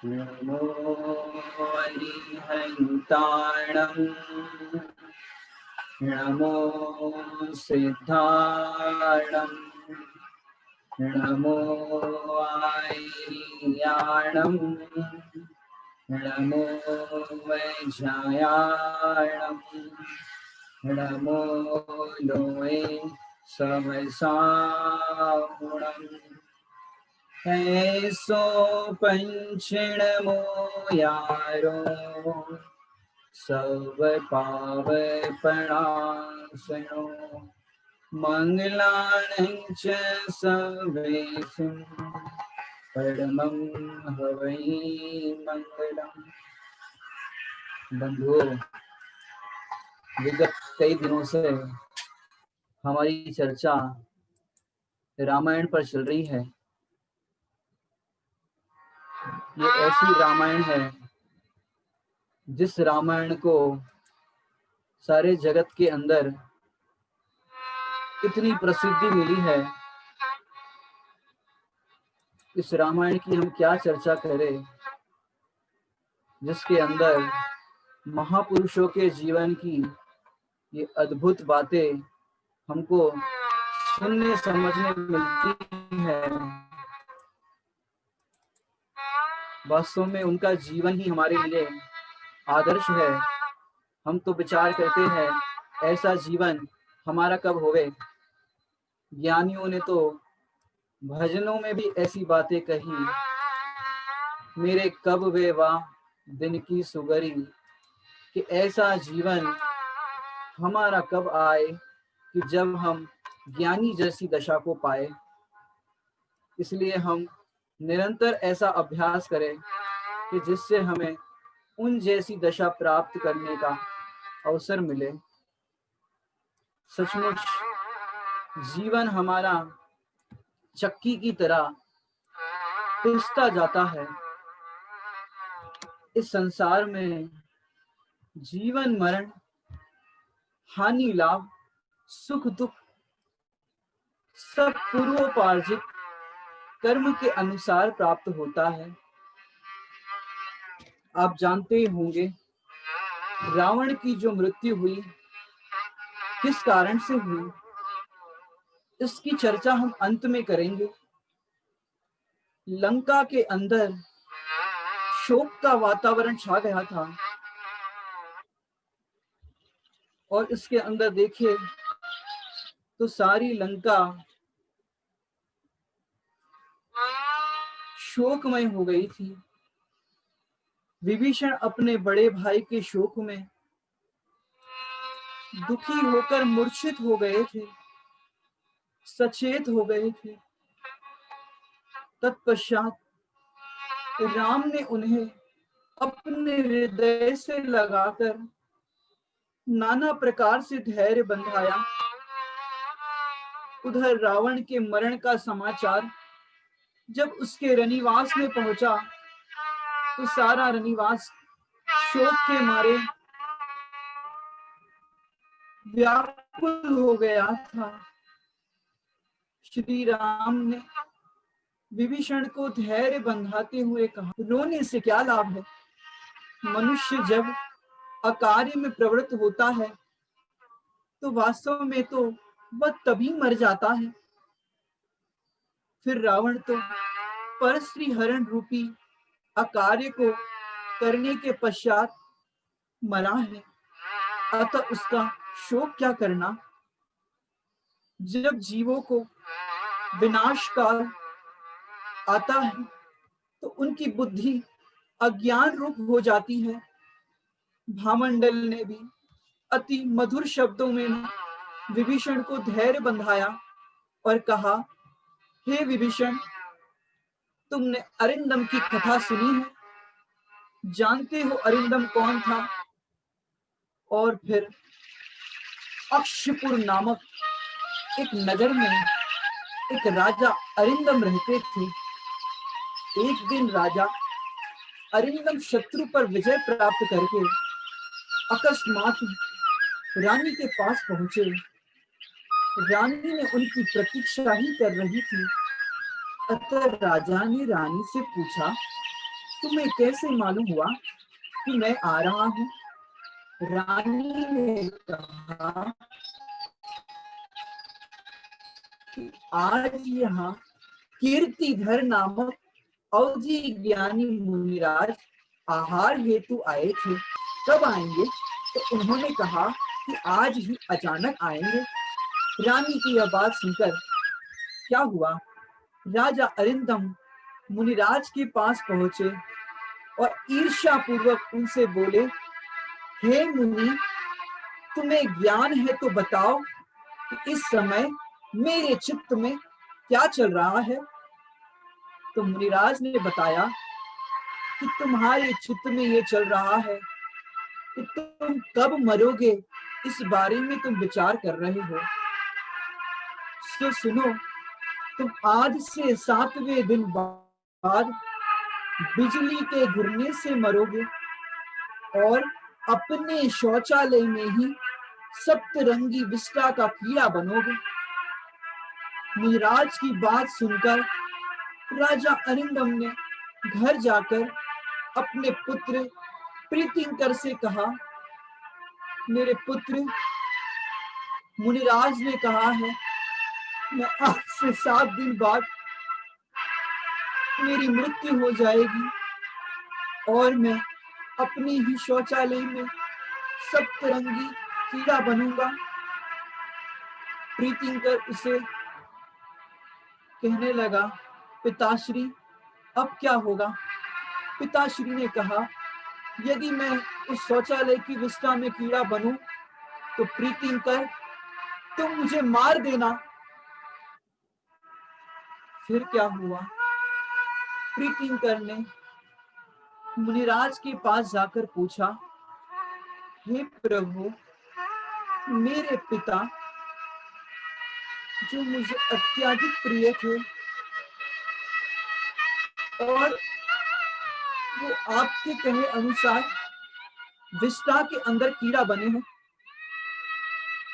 नमो अरिहन्ताणं नमो सिद्धाणं नमो आयर्याणं नमो वैझायाणं नमो लोये समसाहुणम् ऐसो पंचणमो यारो सब पाव प्रणासनो मंगलानं च सर्वेषु परमं हवै मंगलम्। बंधुओं, विगत कई दिनों से हमारी चर्चा रामायण पर चल रही है। ये ऐसी रामायण है जिस रामायण को सारे जगत के अंदर इतनी प्रसिद्धि मिली है। इस रामायण की हम क्या चर्चा करें, जिसके अंदर महापुरुषों के जीवन की ये अद्भुत बातें हमको सुनने समझने मिलती है। वास्तव में उनका जीवन ही हमारे लिए आदर्श है। हम तो विचार करते हैं ऐसा जीवन हमारा कब होवे। ज्ञानियों ने तो भजनों में भी ऐसी बातें कही, मेरे कब वे वाह दिन की सुगरी, कि ऐसा जीवन हमारा कब आए कि जब हम ज्ञानी जैसी दशा को पाए। इसलिए हम निरंतर ऐसा अभ्यास करें कि जिससे हमें उन जैसी दशा प्राप्त करने का अवसर मिले। सचमुच जीवन हमारा चक्की की तरह पिसता जाता है। इस संसार में जीवन मरण, हानि लाभ, सुख दुख सब पूर्वोपार्जित कर्म के अनुसार प्राप्त होता है। आप जानते होंगे रावण की जो मृत्यु हुई किस कारण से हुई, इसकी चर्चा हम अंत में करेंगे। लंका के अंदर शोक का वातावरण छा गया था और इसके अंदर देखिए तो सारी लंका शोकमय हो गई थी। विभीषण अपने बड़े भाई के शोक में दुखी होकर मूर्छित हो गए थे, सचेत हो गए थे। तत्पश्चात राम ने उन्हें अपने हृदय से लगाकर नाना प्रकार से धैर्य बंधाया। उधर रावण के मरण का समाचार जब उसके रनिवास में पहुंचा तो सारा रनिवास शोक के मारे व्याकुल हो गया था। श्री राम ने विभीषण को धैर्य बंधाते हुए कहा, रोने से क्या लाभ है। मनुष्य जब अकार्य में प्रवृत्त होता है तो वास्तव में तो वह तभी मर जाता है। फिर रावण तो परस्त्री हरण रूपी अकार्य को करने के पश्चात मरा है, अतः उसका शोक क्या करना। जब जीवों को विनाश काल आता है तो उनकी बुद्धि अज्ञान रूप हो जाती है। भामंडल ने भी अति मधुर शब्दों में विभीषण को धैर्य बंधाया और कहा, हे विभीषण, तुमने अरिंदम की कथा सुनी है, जानते हो अरिंदम कौन था। और फिर अक्षपुर नामक एक नगर में एक राजा अरिंदम रहते थे। एक दिन राजा अरिंदम शत्रु पर विजय प्राप्त करके अकस्मात रानी के पास पहुंचे। रानी ने उनकी प्रतीक्षा ही कर रही थी, अतः राजा ने रानी से पूछा, तुम्हें कैसे मालूम हुआ कि मैं आ रहा हूँ? रानी ने कहा कि आज यहाँ कीर्तिधर नामक अवधि ज्ञानी मुनिराज आहार हेतु आए थे। कब आएंगे? तो उन्होंने कहा कि आज ही अचानक आएंगे। रानी की यह बात सुनकर क्या हुआ, राजा अरिंदम मुनिराज के पास पहुंचे और ईर्ष्या पूर्वक उनसे बोले, हे मुनि, तुम्हें ज्ञान है तो बताओ कि इस समय मेरे चित्त में क्या चल रहा है। तो मुनिराज ने बताया कि तुम्हारे चित्त में ये चल रहा है कि तुम कब मरोगे, इस बारे में तुम विचार कर रहे हो। तो सुनो, तुम आज से 7वें दिन बाद बिजली के गिरने से मरोगे और अपने शौचालय में ही सप्तरंगी विष्टा का कीड़ा बनोगे। मुनिराज की बात सुनकर राजा अरिंदम ने घर जाकर अपने पुत्र प्रीतिंकर से कहा, मेरे पुत्र, मुनिराज ने कहा है मैं आज से 7 दिन बाद मेरी मृत्यु हो जाएगी और मैं अपने ही शौचालय में सप्तरंगी कीड़ा बनूंगा। प्रीतिंकर उसे कहने लगा, पिताश्री अब क्या होगा? पिताश्री ने कहा, यदि मैं उस शौचालय की विष्ठा में कीड़ा बनूं तो प्रीतिंकर तुम मुझे मार देना। फिर क्या हुआ? प्रीतिंकर ने मुनिराज के पास जाकर पूछा, हे प्रभु, मेरे पिता जो मुझे अत्यधिक प्रिय थे और वो आपके कहे अनुसार विष्ठा के अंदर कीड़ा बने हैं,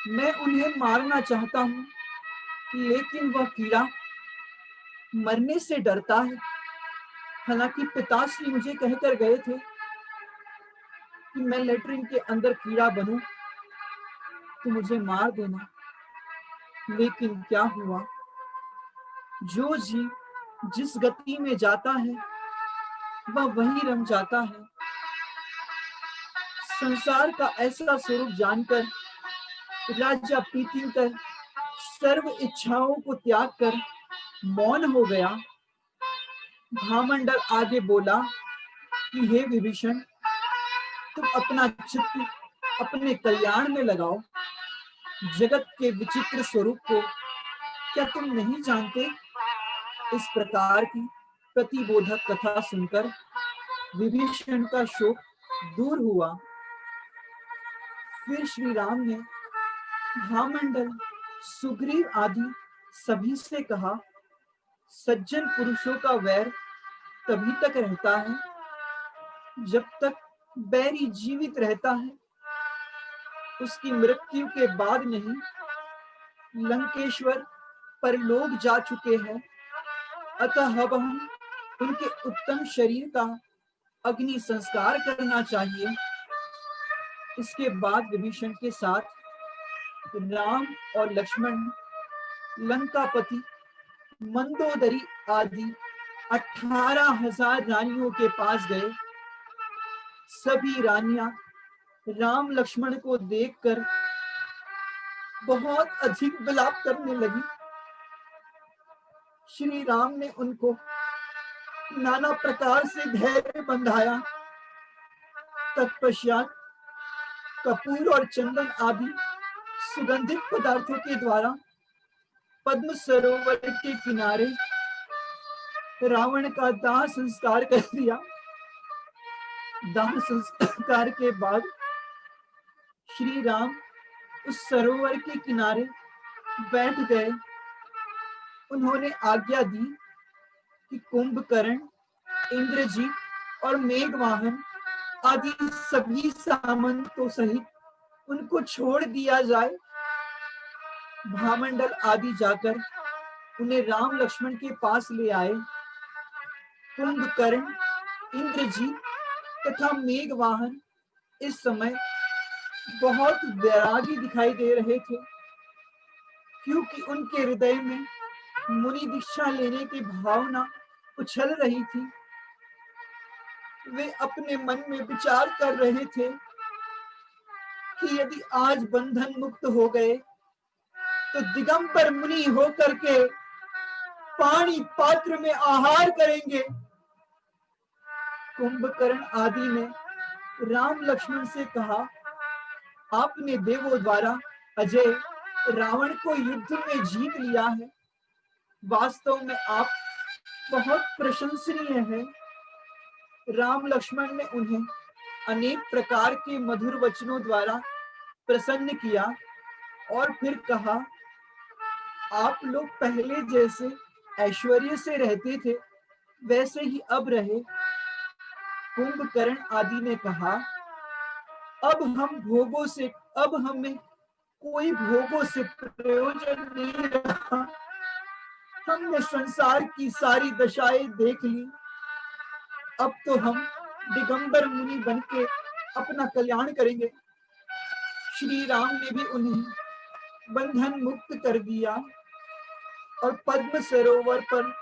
मैं उन्हें मारना चाहता हूँ, लेकिन वह कीड़ा मरने से डरता है। हालांकि पिताश्री मुझे कहकर गए थे कि मैं लेटरिन के अंदर कीड़ा बनूं तो मुझे मार देना, लेकिन क्या हुआ, जो जीव जिस गति में जाता है वह वहीं रम जाता है। संसार का ऐसा स्वरूप जानकर राजा प्रीतिंकर सर्व इच्छाओं को त्याग कर मौन हो गया। भामंडल आगे बोला कि हे विभीषण, तुम अपना चित्त अपने कल्याण में लगाओ। जगत के विचित्र स्वरूप को क्या तुम नहीं जानते? इस प्रकार की प्रतिबोधक कथा सुनकर विभीषण का शोक दूर हुआ। फिर श्री राम ने भामंडल, सुग्रीव आदि सभी से कहा, सज्जन पुरुषों का वैर तभी तक रहता है जब तक बैरी जीवित रहता है, उसकी मृत्यु के बाद नहीं। लंकेश्वर परलोक जा चुके हैं, अतः अब हम उनके उत्तम शरीर का अग्नि संस्कार करना चाहिए। इसके बाद विभीषण के साथ राम और लक्ष्मण लंकापति मंदोदरी आदि 18,000 रानियों के पास गए। सभी रानियां राम लक्ष्मण को देखकर बहुत अधिक विलाप करने लगी। श्री राम ने उनको नाना प्रकार से धैर्य बंधाया। तत्पश्चात कपूर और चंदन आदि सुगंधित पदार्थों के द्वारा पद्म सरोवर के किनारे रावण का दाह संस्कार कर दिया। दाह संस्कार के बाद श्री राम उस सरोवर के किनारे बैठ गए। उन्होंने आज्ञा दी कि कुंभकर्ण, इंद्रजीत और मेघवाहन आदि सभी सामंतों सहित उनको छोड़ दिया जाए। भामंडल आदि जाकर उन्हें राम लक्ष्मण के पास ले आए। कुंभकर्ण, इंद्रजीत तथा मेघवाहन इस समय बहुत वैरागी दिखाई दे रहे थे, क्योंकि उनके हृदय में मुनि दीक्षा लेने की भावना उछल रही थी। वे अपने मन में विचार कर रहे थे कि यदि आज बंधन मुक्त हो गए तो दिगंबर मुनि होकर के पानी पात्र में आहार करेंगे। कुंभकर्ण आदि ने राम लक्ष्मण से कहा, आपने देवों द्वारा अजय रावण को युद्ध में जीत लिया है। वास्तव में आप बहुत प्रशंसनीय हैं। राम लक्ष्मण ने उन्हें अनेक प्रकार के मधुर वचनों द्वारा प्रसन्न किया और फिर कहा, आप लोग पहले जैसे ऐश्वर्य से रहते थे वैसे ही अब रहे। कुंभकर्ण आदि ने कहा, अब हमें कोई भोगों से प्रयोजन नहीं रहा। हमने संसार की सारी दशाएं देख ली। अब तो हम दिगंबर मुनि बनके अपना कल्याण करेंगे। श्री राम ने भी उन्हें बंधन मुक्त कर दिया और पद्म सरोवर पर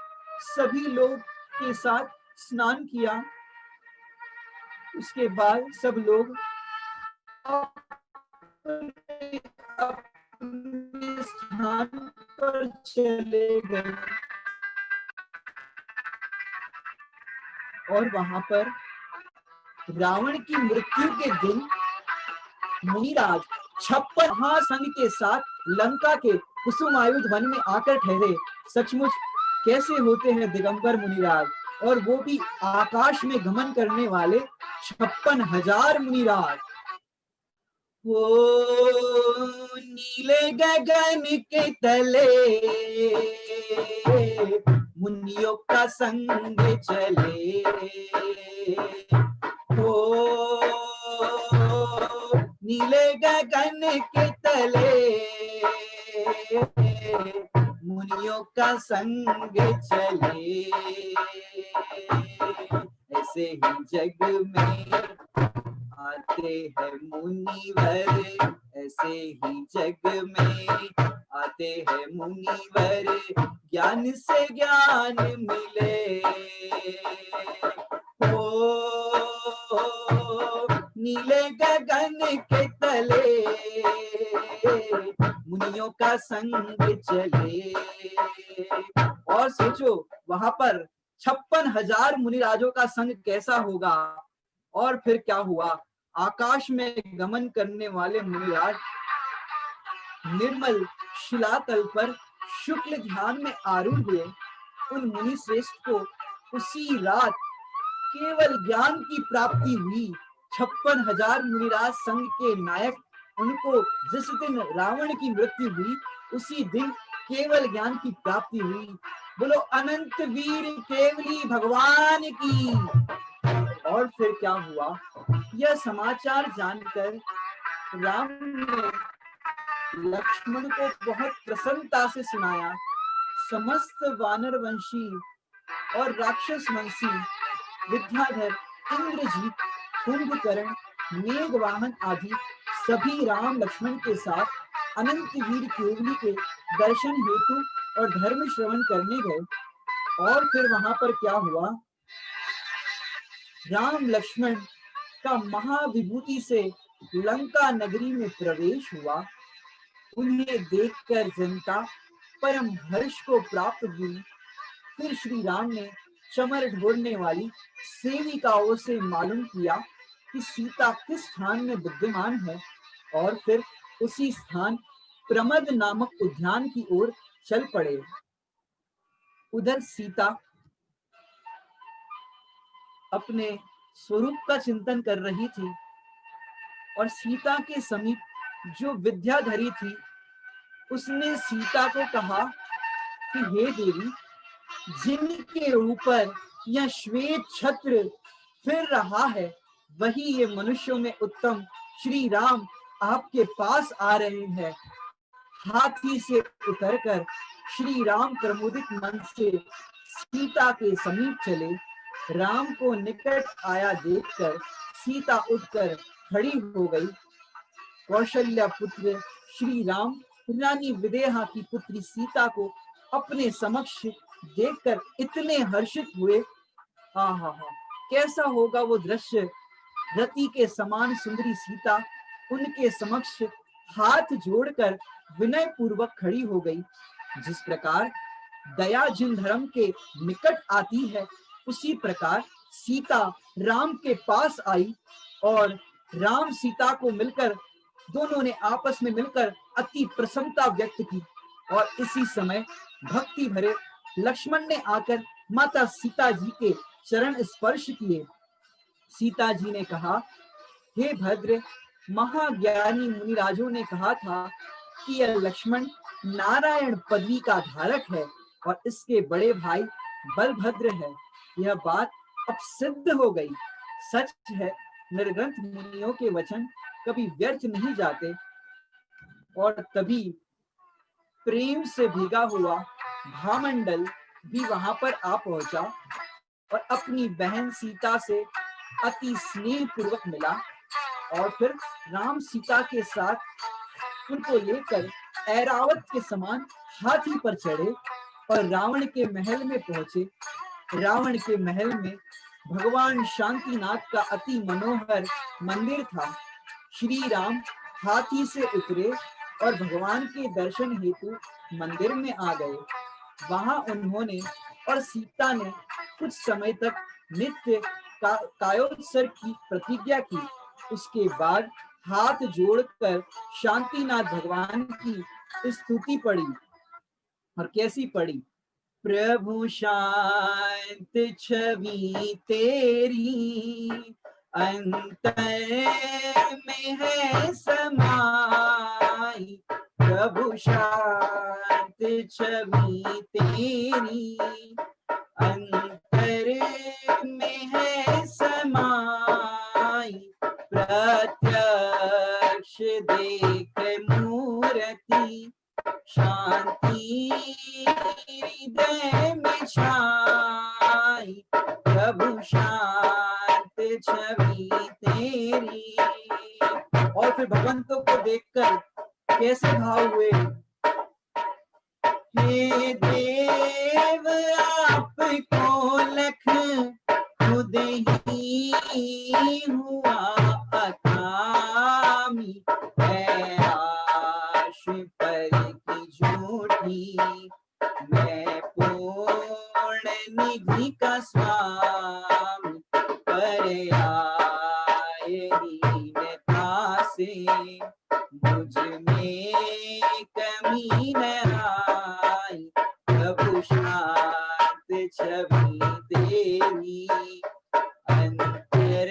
सभी लोग के साथ स्नान किया। उसके बाद सब लोग अपने स्थान पर चले गए और वहां पर रावण की मृत्यु के दिन मुनिराज 56 महासंघ के साथ लंका के कुसुमायुध वन में आकर ठहरे। सचमुच कैसे होते हैं दिगंबर मुनिराज, और वो भी आकाश में गमन करने वाले 56,000 मुनिराज। वो नीले गगन के तले मुनियों का संग चले। हो नीले गगन के तले मुनियों का संग चले। ऐसे ही जग में आते हैं मुनिवर, ऐसे ही जग में आते हैं मुनिवर, ज्ञान से ज्ञान मिले। हो नीले गगन के तले मुनियों का संग चले। और सोचो वहां पर 56,000 मुनिराजों का संग कैसा होगा। और फिर क्या हुआ, आकाश में गमन करने वाले मुनिराज निर्मल शिलातल पर शुक्ल ध्यान में आरूढ़ हुए। उन मुनि श्रेष्ठ को उसी रात केवल ज्ञान की प्राप्ति हुई। 56,000 मुनिराज संघ के नायक, उनको जिस दिन रावण की मृत्यु हुई उसी दिन केवल ज्ञान की प्राप्ति हुई। बोलो अनंत वीर केवली भगवान की। और फिर क्या हुआ, यह समाचार जानकर राम ने लक्ष्मण को बहुत प्रसन्नता से सुनाया। समस्त वानर वंशी और राक्षस वंशी विद्याधर, इंद्रजीत, कुंभकर्ण, मेघवाहन आदि सभी राम लक्ष्मण के साथ अनंत वीर केवली के दर्शन हेतु और धर्म श्रवण करने गए। और फिर वहां पर क्या हुआ, राम लक्ष्मण का महाविभूति से लंका नगरी में प्रवेश हुआ। उन्हें देखकर जनता परम हर्ष को प्राप्त हुई। फिर श्री राम ने चमर ढोरने वाली सेविकाओं से मालूम किया कि सीता किस स्थान में विद्यमान है, और फिर उसी स्थान प्रमद नामक उद्यान की ओर चल पड़े। उधर सीता अपने स्वरूप का चिंतन कर रही थी और सीता के समीप जो विद्याधरी थी उसने सीता को कहा कि हे देवी, जिनके ऊपर यह श्वेत छत्र फिर रहा है वही ये मनुष्यों में उत्तम श्री राम आपके पास आ रहे हैं। हाथी से उतरकर श्री राम प्रमुदित मन से सीता के समीप चले राम को निकट आया देखकर सीता उठकर खड़ी हो गई। कौशल्या पुत्र श्री राम रानी विदेहा की पुत्री सीता को अपने समक्ष देखकर इतने हर्षित हुए। आहा हा, कैसा होगा वो दृश्य। रति के समान सुंदरी सीता उनके समक्ष हाथ जोड़कर विनय पूर्वक खड़ी हो गई। जिस प्रकार दया जिन धर्म के निकट आती है, उसी प्रकार सीता राम के पास आई और राम सीता को मिलकर दोनों ने आपस में मिलकर अति प्रसन्नता व्यक्त की। और इसी समय भक्ति भरे लक्ष्मण ने आकर माता सीता जी के चरण स्पर्श किए। सीता जी ने कहा, हे भद्र, महाज्ञानी मुनिराजों ने कहा था कि यह लक्ष्मण नारायण पदवी का धारक है और इसके बड़े भाई बलभद्र है। यह बात अब सिद्ध हो गई। सच है, निर्ग्रंथ मुनियों के वचन कभी व्यर्थ नहीं जाते। और तभी प्रेम से भीगा हुआ भामंडल भी वहां पर आ पहुंचा और अपनी बहन सीता से अति स्नेह पूर्वक मिला और फिर राम सीता के साथ उनको लेकर ऐरावत के समान हाथी पर चढ़े और रावण के महल में पहुंचे। रावण के महल में भगवान शांतिनाथ का अति मनोहर मंदिर था। श्री राम हाथी से उतरे और भगवान के दर्शन हेतु मंदिर में आ गए। वहां उन्होंने और सीता ने कुछ समय तक नित्य कायोत्सर्ग की प्रतिज्ञा की। उसके बाद हाथ जोड़कर शांतिनाथ भगवान की स्तुति पड़ी। और कैसी पड़ी? प्रभु शांत छवि तेरी अंतर में है समाई। प्रभु शांत छवि तेरी अंतर में है समाई। प्रत्यक्ष देख मूर्ति शांति हृदय में छाई। प्रभु शांत छवि तेरी। और फिर भगवंतों को देखकर कैसे भाव हुए? हे देव आपको लख खुद ही हुआ अकामी। है आश पर की झूठी, मैं पूर्ण निधि का स्वामी। पर आए हीनता से मुझ में कमी न आई। प्रभु शांत छवि तेरी अंतर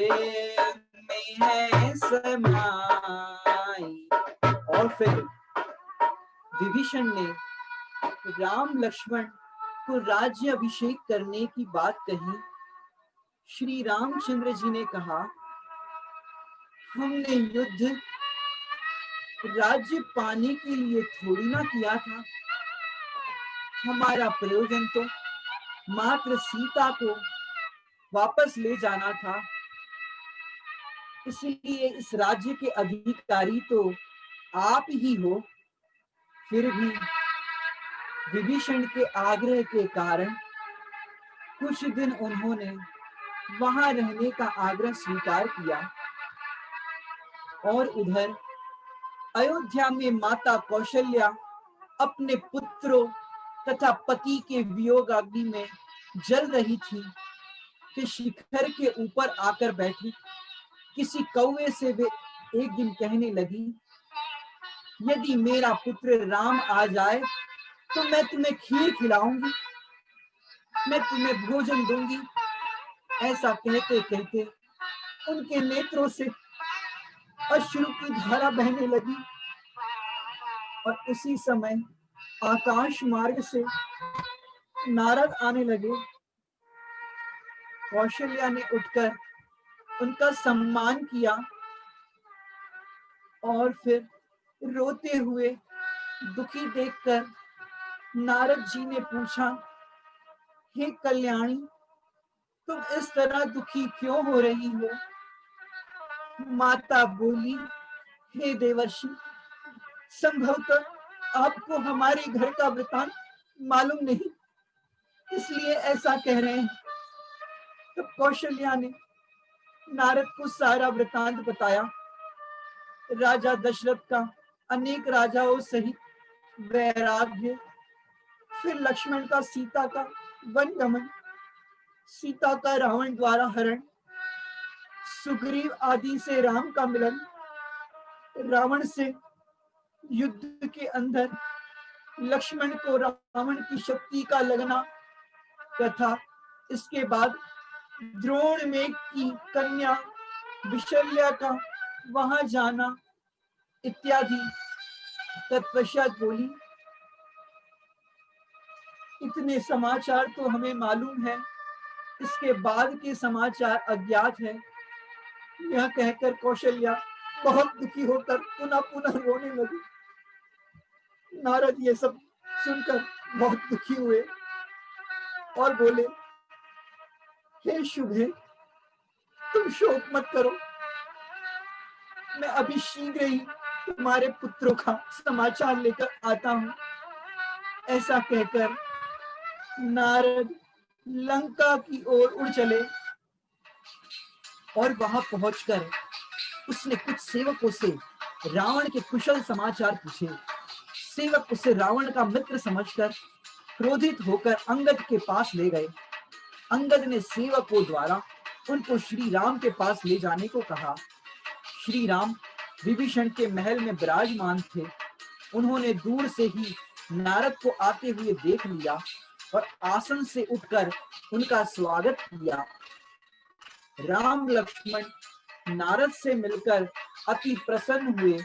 में है समाई। और फिर विभीषण ने राम लक्ष्मण को राज्य अभिषेक करने की बात कही। श्री रामचंद्र जी ने कहा, हमने युद्ध राज्य पाने के लिए थोड़ी ना किया था। हमारा प्रयोजन तो मात्र सीता को वापस ले जाना था। इसलिए इस राज्य के अधिकारी तो आप ही हो। फिर भी विभीषण के आग्रह के कारण कुछ दिन उन्होंने वहां रहने का आग्रह स्वीकार किया। और उधर अयोध्या में माता कौशल्या अपने पुत्रों तथा पति के वियोग अग्नि में जल रही थी कि शिखर के ऊपर आकर बैठी किसी कौवे से वे एक दिन कहने लगी, यदि मेरा पुत्र राम आ जाए तो मैं तुम्हें खीर खिलाऊंगी, मैं तुम्हें भोजन दूंगी। ऐसा कहते कहते उनके नेत्रों से अश्रु की धारा बहने लगी। और उसी समय आकाश मार्ग से नारद आने लगे। कौशल्या ने उठकर उनका सम्मान किया और फिर रोते हुए दुखी देखकर नारद जी ने पूछा, हे कल्याणी, तुम इस तरह दुखी क्यों हो रही हो? माता बोली, हे देवर्षि, संभवतः आपको हमारे घर का वृतांत मालूम नहीं, इसलिए ऐसा कह रहे हैं। तब कौशल्या ने नारद को सारा वृतांत बताया। राजा दशरथ का अनेक राजाओं सहित वैराग्य, फिर लक्ष्मण का सीता का वनगमन, सीता का रावण द्वारा हरण, सुग्रीव आदि से राम का मिलन, रावण से युद्ध के अंदर लक्ष्मण को रावण की शक्ति का लगना तथा इसके बाद द्रोण में की कन्या विशल्या का वहां जाना इत्यादि। तत्पश्चात बोली, इतने समाचार तो हमें मालूम है, इसके बाद के समाचार अज्ञात है। यह कहकर कौशल्या बहुत दुखी होकर पुनः पुनः रोने लगी। नारद ये सब सुनकर बहुत दुखी हुए और बोले, हे शुभे, तुम शोक मत करो, मैं अभी शीघ्र ही तुम्हारे पुत्रों का समाचार लेकर आता हूं। ऐसा कहकर नारद लंका की ओर उड़ चले और वहां पहुंचकर उसने कुछ सेवकों से रावण के कुशल समाचार पूछे। सेवक उसे रावण का मित्र समझकर क्रोधित होकर अंगद के पास ले गए। अंगद ने सेवकों द्वारा उनको श्री राम के पास ले जाने को कहा। श्री राम विभीषण के महल में विराजमान थे। उन्होंने दूर से ही नारद को आते हुए देख लिया और आसन से उठकर उनका स्वागत किया। राम लक्ष्मण नारद से मिलकर अति प्रसन्न हुए।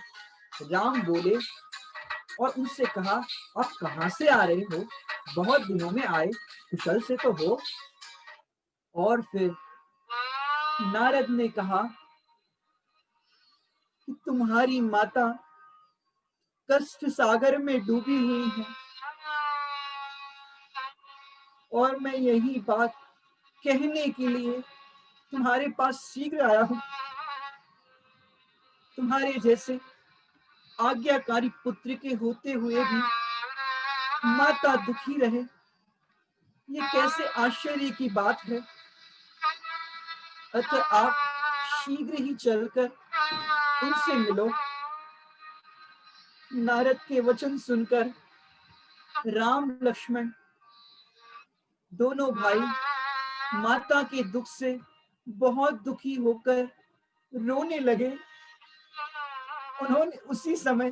राम बोले और उनसे कहा, आप कहां से आ रहे हो? बहुत दिनों में आए, कुशल से तो हो। और फिर नारद ने कहा कि तुम्हारी माता कष्ट सागर में डूबी हुई है और मैं यही बात कहने के लिए तुम्हारे पास शीघ्र आया हूं। तुम्हारे जैसे आज्ञाकारी पुत्र के होते हुए भी माता दुखी रहे, ये कैसे आश्चर्य की बात है। अतः आप शीघ्र ही चलकर उनसे मिलो। नारद के वचन सुनकर राम लक्ष्मण दोनों भाई माता के दुख से बहुत दुखी होकर रोने लगे। उन्होंने उसी समय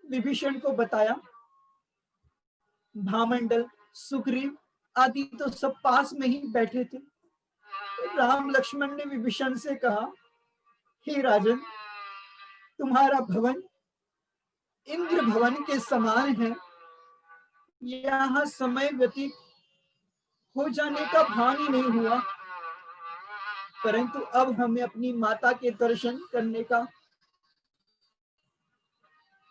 विभीषण को बताया। भामंडल, सुग्रीव आदि तो सब पास में ही बैठे थे। राम लक्ष्मण ने विभीषण से कहा, हे राजन, तुम्हारा भवन इंद्र भवन के समान है। यहाँ समय व्यतीत हो जाने का भान ही नहीं हुआ, परंतु अब हमें अपनी माता के दर्शन करने का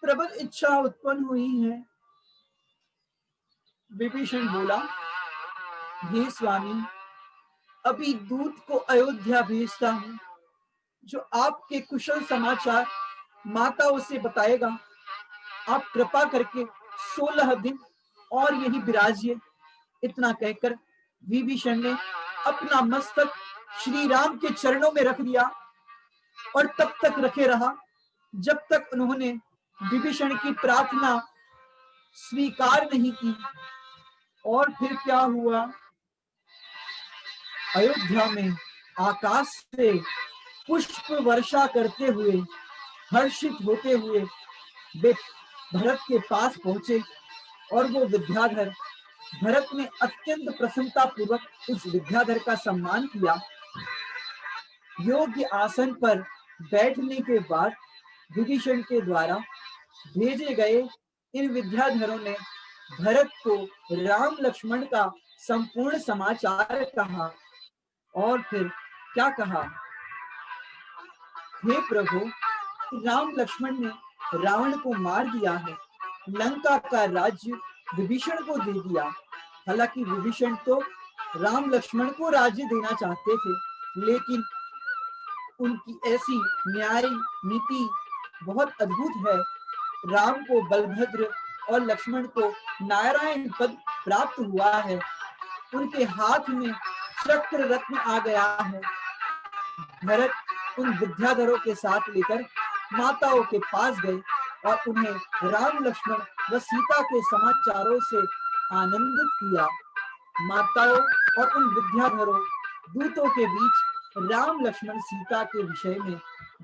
प्रबल इच्छा उत्पन्न हुई है। विभीषण बोला, हे स्वामी, अभी दूत को अयोध्या भेजता हूं, जो आपके कुशल समाचार माता उसे बताएगा। आप कृपा करके 16 दिन और यही विराजिए। इतना कहकर विभीषण ने अपना मस्तक श्री राम के चरणों में रख दिया और तब तक रखे रहा जब तक उन्होंने विभीषण की प्रार्थना स्वीकार नहीं की। और फिर क्या हुआ? अयोध्या में आकाश से पुष्प वर्षा करते हुए, हर्षित होते हुए वे भरत के पास पहुंचे और वो विद्याधर, भरत ने अत्यंत प्रसन्नता पूर्वक उस विद्याधर का सम्मान किया। योग्य आसन पर बैठने के बाद विभीषण के द्वारा भेजे गए इन विद्याधरों ने भरत को राम लक्ष्मण का संपूर्ण समाचार कहा। और फिर क्या कहा? हे प्रभु, राम लक्ष्मण ने रावण को मार दिया है, लंका का राज्य विभीषण को दे दिया। हालांकि विभीषण तो राम लक्ष्मण को राज्य देना चाहते थे, लेकिन उनकी ऐसी न्याय नीति बहुत अद्भुत है। राम को बलभद्र और लक्ष्मण को नारायण पद प्राप्त हुआ है। उनके हाथ में चक्र रत्न आ गया है। भरत उन विद्याधरों के साथ लेकर माताओं के पास गए और उन्हें राम लक्ष्मण व सीता के समाचारों से आनंदित किया। माताओं और उन विद्याधरों दूतों के बीच राम लक्ष्मण सीता के विषय में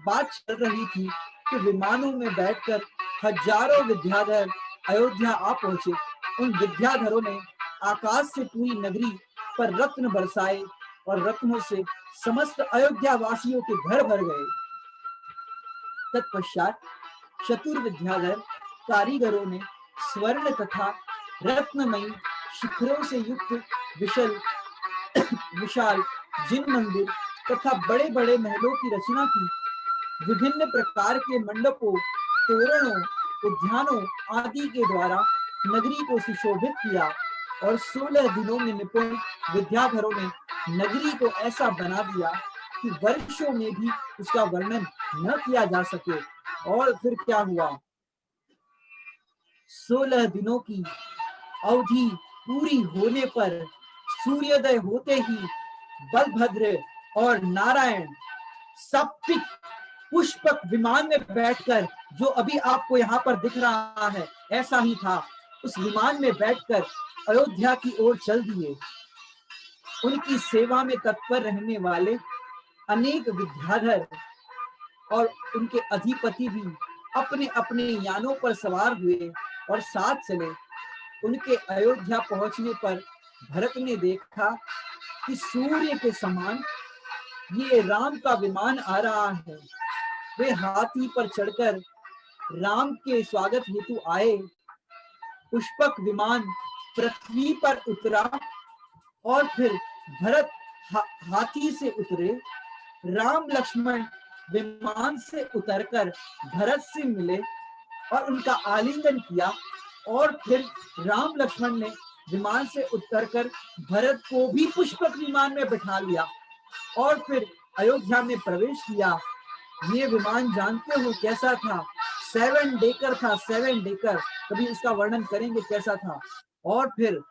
बात चल रही थी कि विमानों में बैठकर हजारों विद्याधर अयोध्या आ पहुंचे। उन विद्याधरों ने आकाश से पूरी नगरी पर रत्न बरसाए और रत्नों से समस्त अयोध्या वासियों के घर भर गए। तत्पश्चात चतुर विद्याधर कारीगरों ने स्वर्ण तथा रत्नमयी शिखरों से युक्त विशाल जिन मंदिर तथा बड़े बड़े महलों की रचना की। विभिन्न प्रकार के मंडपों, तोरणों, उद्यानों आदि के द्वारा नगरी को सुशोभित किया और 16 दिनों में निपुण विद्याधरों ने नगरी को ऐसा बना दिया कि वर्षों में भी उसका वर्णन न किया जा सके। और फिर क्या हुआ? 16 दिनों की अवधि पूरी होने पर सूर्योदय होते ही बलभद्र और नारायण सप्तिक पुष्पक विमान में बैठकर, जो अभी आपको यहाँ पर दिख रहा है ऐसा ही था, उस विमान में बैठकर अयोध्या की ओर चल दिए। उनकी सेवा में तत्पर रहने वाले अनेक विद्याधर और उनके अधिपति भी अपने अपने यानों पर सवार हुए और साथ चले। उनके अयोध्या पहुंचने पर भरत ने देखा कि सूर्य के समान ये राम का विमान आ रहा है। वे हाथी पर चढ़कर राम के स्वागत हेतु आए। पुष्पक विमान पृथ्वी पर उतरा और फिर भरत हाथी से उतरे। राम लक्ष्मण विमान से उतरकर भरत से मिले और उनका आलिंगन किया और फिर राम लक्ष्मण ने विमान से उतरकर भरत को भी पुष्पक विमान में बिठा लिया और फिर अयोध्या में प्रवेश किया। ये विमान जानते हो कैसा था? 7 डेकर था, 7 डेकर। कभी इसका वर्णन करेंगे कैसा था। और फिर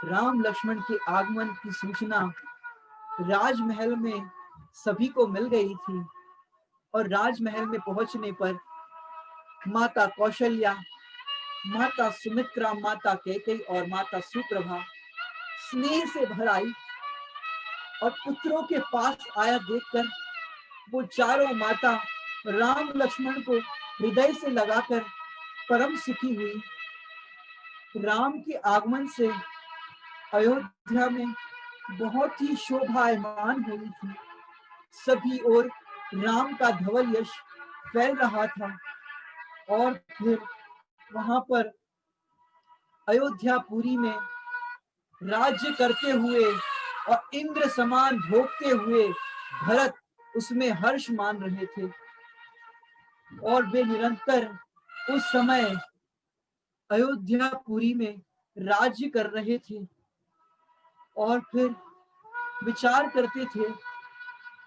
राम लक्ष्मण के आगमन की सूचना राजमहल में सभी को मिल गई थी और राजमहल में पहुंचने पर माता कौशल्या, माता सुमित्रा, माता कैकेयी और माता सुप्रभा स्नेह से भर आई और पुत्रों के पास आया देखकर वो चारों माता राम लक्ष्मण को हृदय से लगाकर परम सुखी हुई। राम के आगमन से अयोध्या में बहुत ही शोभायमान हुई थी। सभी ओर राम का धवल यश फैल रहा था और फिर वहां पर अयोध्यापुरी में राज्य करते हुए और इंद्र समान भोगते हुए भरत उसमें हर्ष मान रहे थे और वे निरंतर उस समय अयोध्यापुरी में राज्य कर रहे थे और फिर विचार करते थे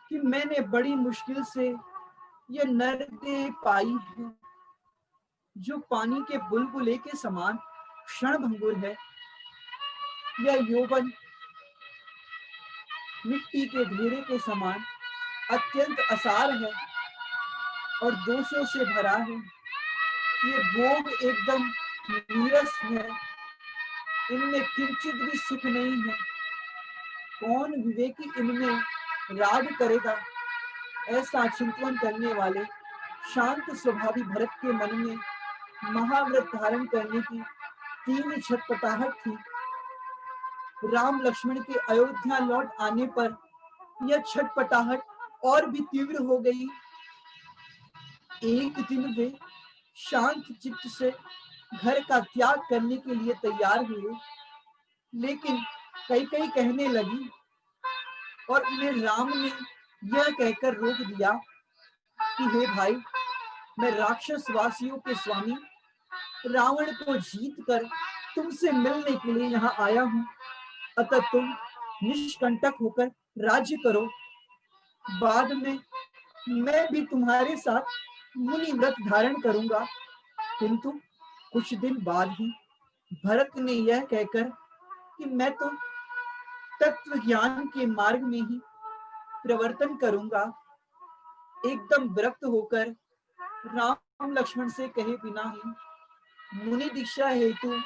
कि मैंने बड़ी मुश्किल से ये नरदेह पाई है, जो पानी के बुलबुले के समान क्षणभंगुर है। यह यौवन मिट्टी के ढेरे के समान अत्यंत असार है और दोषों से भरा है। ये भोग एकदम नीरस है, इनमें किंचित भी सुख नहीं है। कौन विवेकी इनमें राग करेगा? ऐसा चिंतन करने वाले शांत स्वभावी भरत के मन में महाव्रत धारण करने की तीव्र छटपटाहट थी। राम लक्ष्मण के अयोध्या लौट आने पर यह छटपटाहट और भी तीव्र हो गई। एक दिन वे शांत चित्त से घर का त्याग करने के लिए तैयार हुए, लेकिन कैकेयी कहने लगी और उन्हें राम ने यह कहकर रोक दिया कि हे भाई, मैं राक्षस वासियों के स्वामी रावण को जीत कर तुमसे मिलने के लिए यहाँ आया हूँ। अतः तुम निष्कंटक होकर राज्य करो। बाद में मैं भी तुम्हारे साथ मुनि व्रत धारण करूंगा। किंतु कुछ दिन बाद ही भरत ने यह कहकर कि मैं तो तत्व ज्ञान के मार्ग में ही प्रवर्तन करूंगा, एकदम विरक्त होकर राम लक्ष्मण से कहे बिना ही मुनि दीक्षा हेतु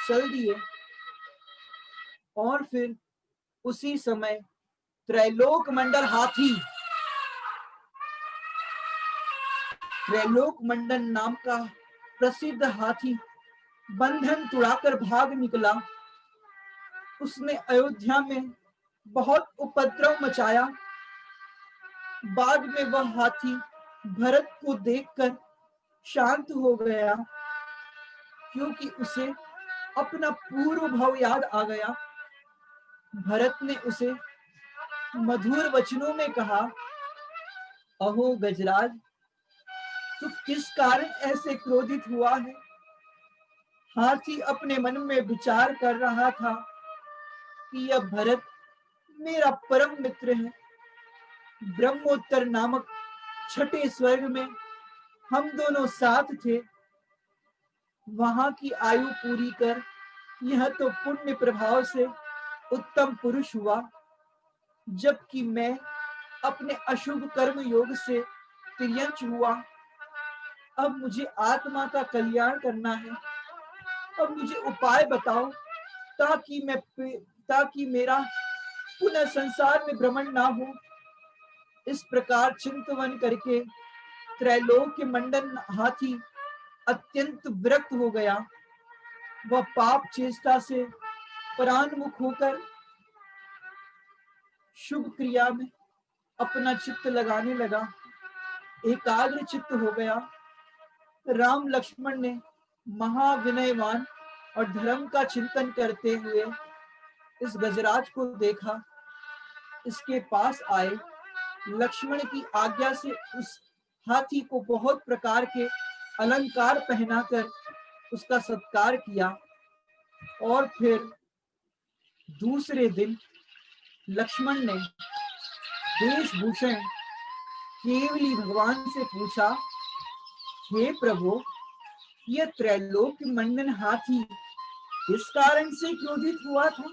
चल दिए। और फिर उसी समय त्रैलोक मंडल हाथी, त्रैलोक मंडल नाम का प्रसिद्ध हाथी बंधन तुड़ाकर भाग निकला। उसने अयोध्या में बहुत उपद्रव मचाया। बाद में वह हाथी भरत को देखकर शांत हो गया, क्योंकि उसे अपना पूर्व भाव याद आ गया। भरत ने उसे मधुर वचनों में कहा, अहो गजराज, तू किस कारण ऐसे क्रोधित हुआ है? हाथी अपने मन में विचार कर रहा था कि यह भरत मेरा परम मित्र है। ब्रह्मोत्तर नामक छठे स्वर्ग में हम दोनों साथ थे। वहां की आयु पूरी कर यह तो पुण्य प्रभाव से उत्तम पुरुष हुआ, जबकि मैं अपने अशुभ कर्म योग से तिर्यंच हुआ। अब मुझे आत्मा का कल्याण करना है। अब मुझे उपाय बताओ ताकि मेरा पुनः संसार में भ्रमण ना हो। इस प्रकार चिंतवन करके त्रैलोक के मंडन हाथी अत्यंत विरक्त हो गया। वह पाप चेष्टा से परान्मुख होकर शुभ क्रिया में अपना चित्त लगाने लगा, एकाग्र चित्त हो गया। राम लक्ष्मण ने महाविनयवान और धर्म का चिंतन करते हुए इस गजराज को देखा। इसके पास आए, लक्ष्मण की आज्ञा से उस हाथी को बहुत प्रकार के अलंकार पहनाकर उसका सत्कार किया। और फिर दूसरे दिन लक्ष्मण ने वेशभूषण केवली भगवान से पूछा, हे प्रभु, यह त्रैलोक मंडन हाथी किस कारण से क्रोधित हुआ था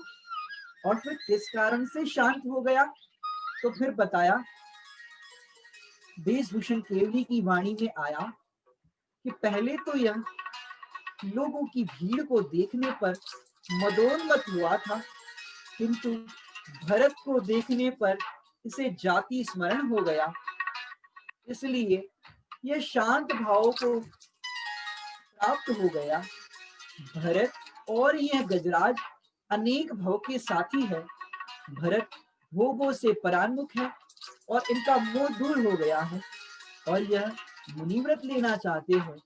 और फिर किस कारण से शांत हो गया? तो फिर बताया। वेशभूषण केवली की वाणी में आया कि पहले तो यह लोगों की भीड़ को देखने पर मदोन्मत्त हुआ था, किंतु भरत को देखने पर इसे जाति स्मरण हो गया, इसलिए यह शांत भाव को प्राप्त हो गया। भरत और यह गजराज अनेक भाव के साथी है। भरत भोगों से परान्मुख है और इनका मोह दूर हो गया है, और यह मुनिव्रत लेना चाहते हैं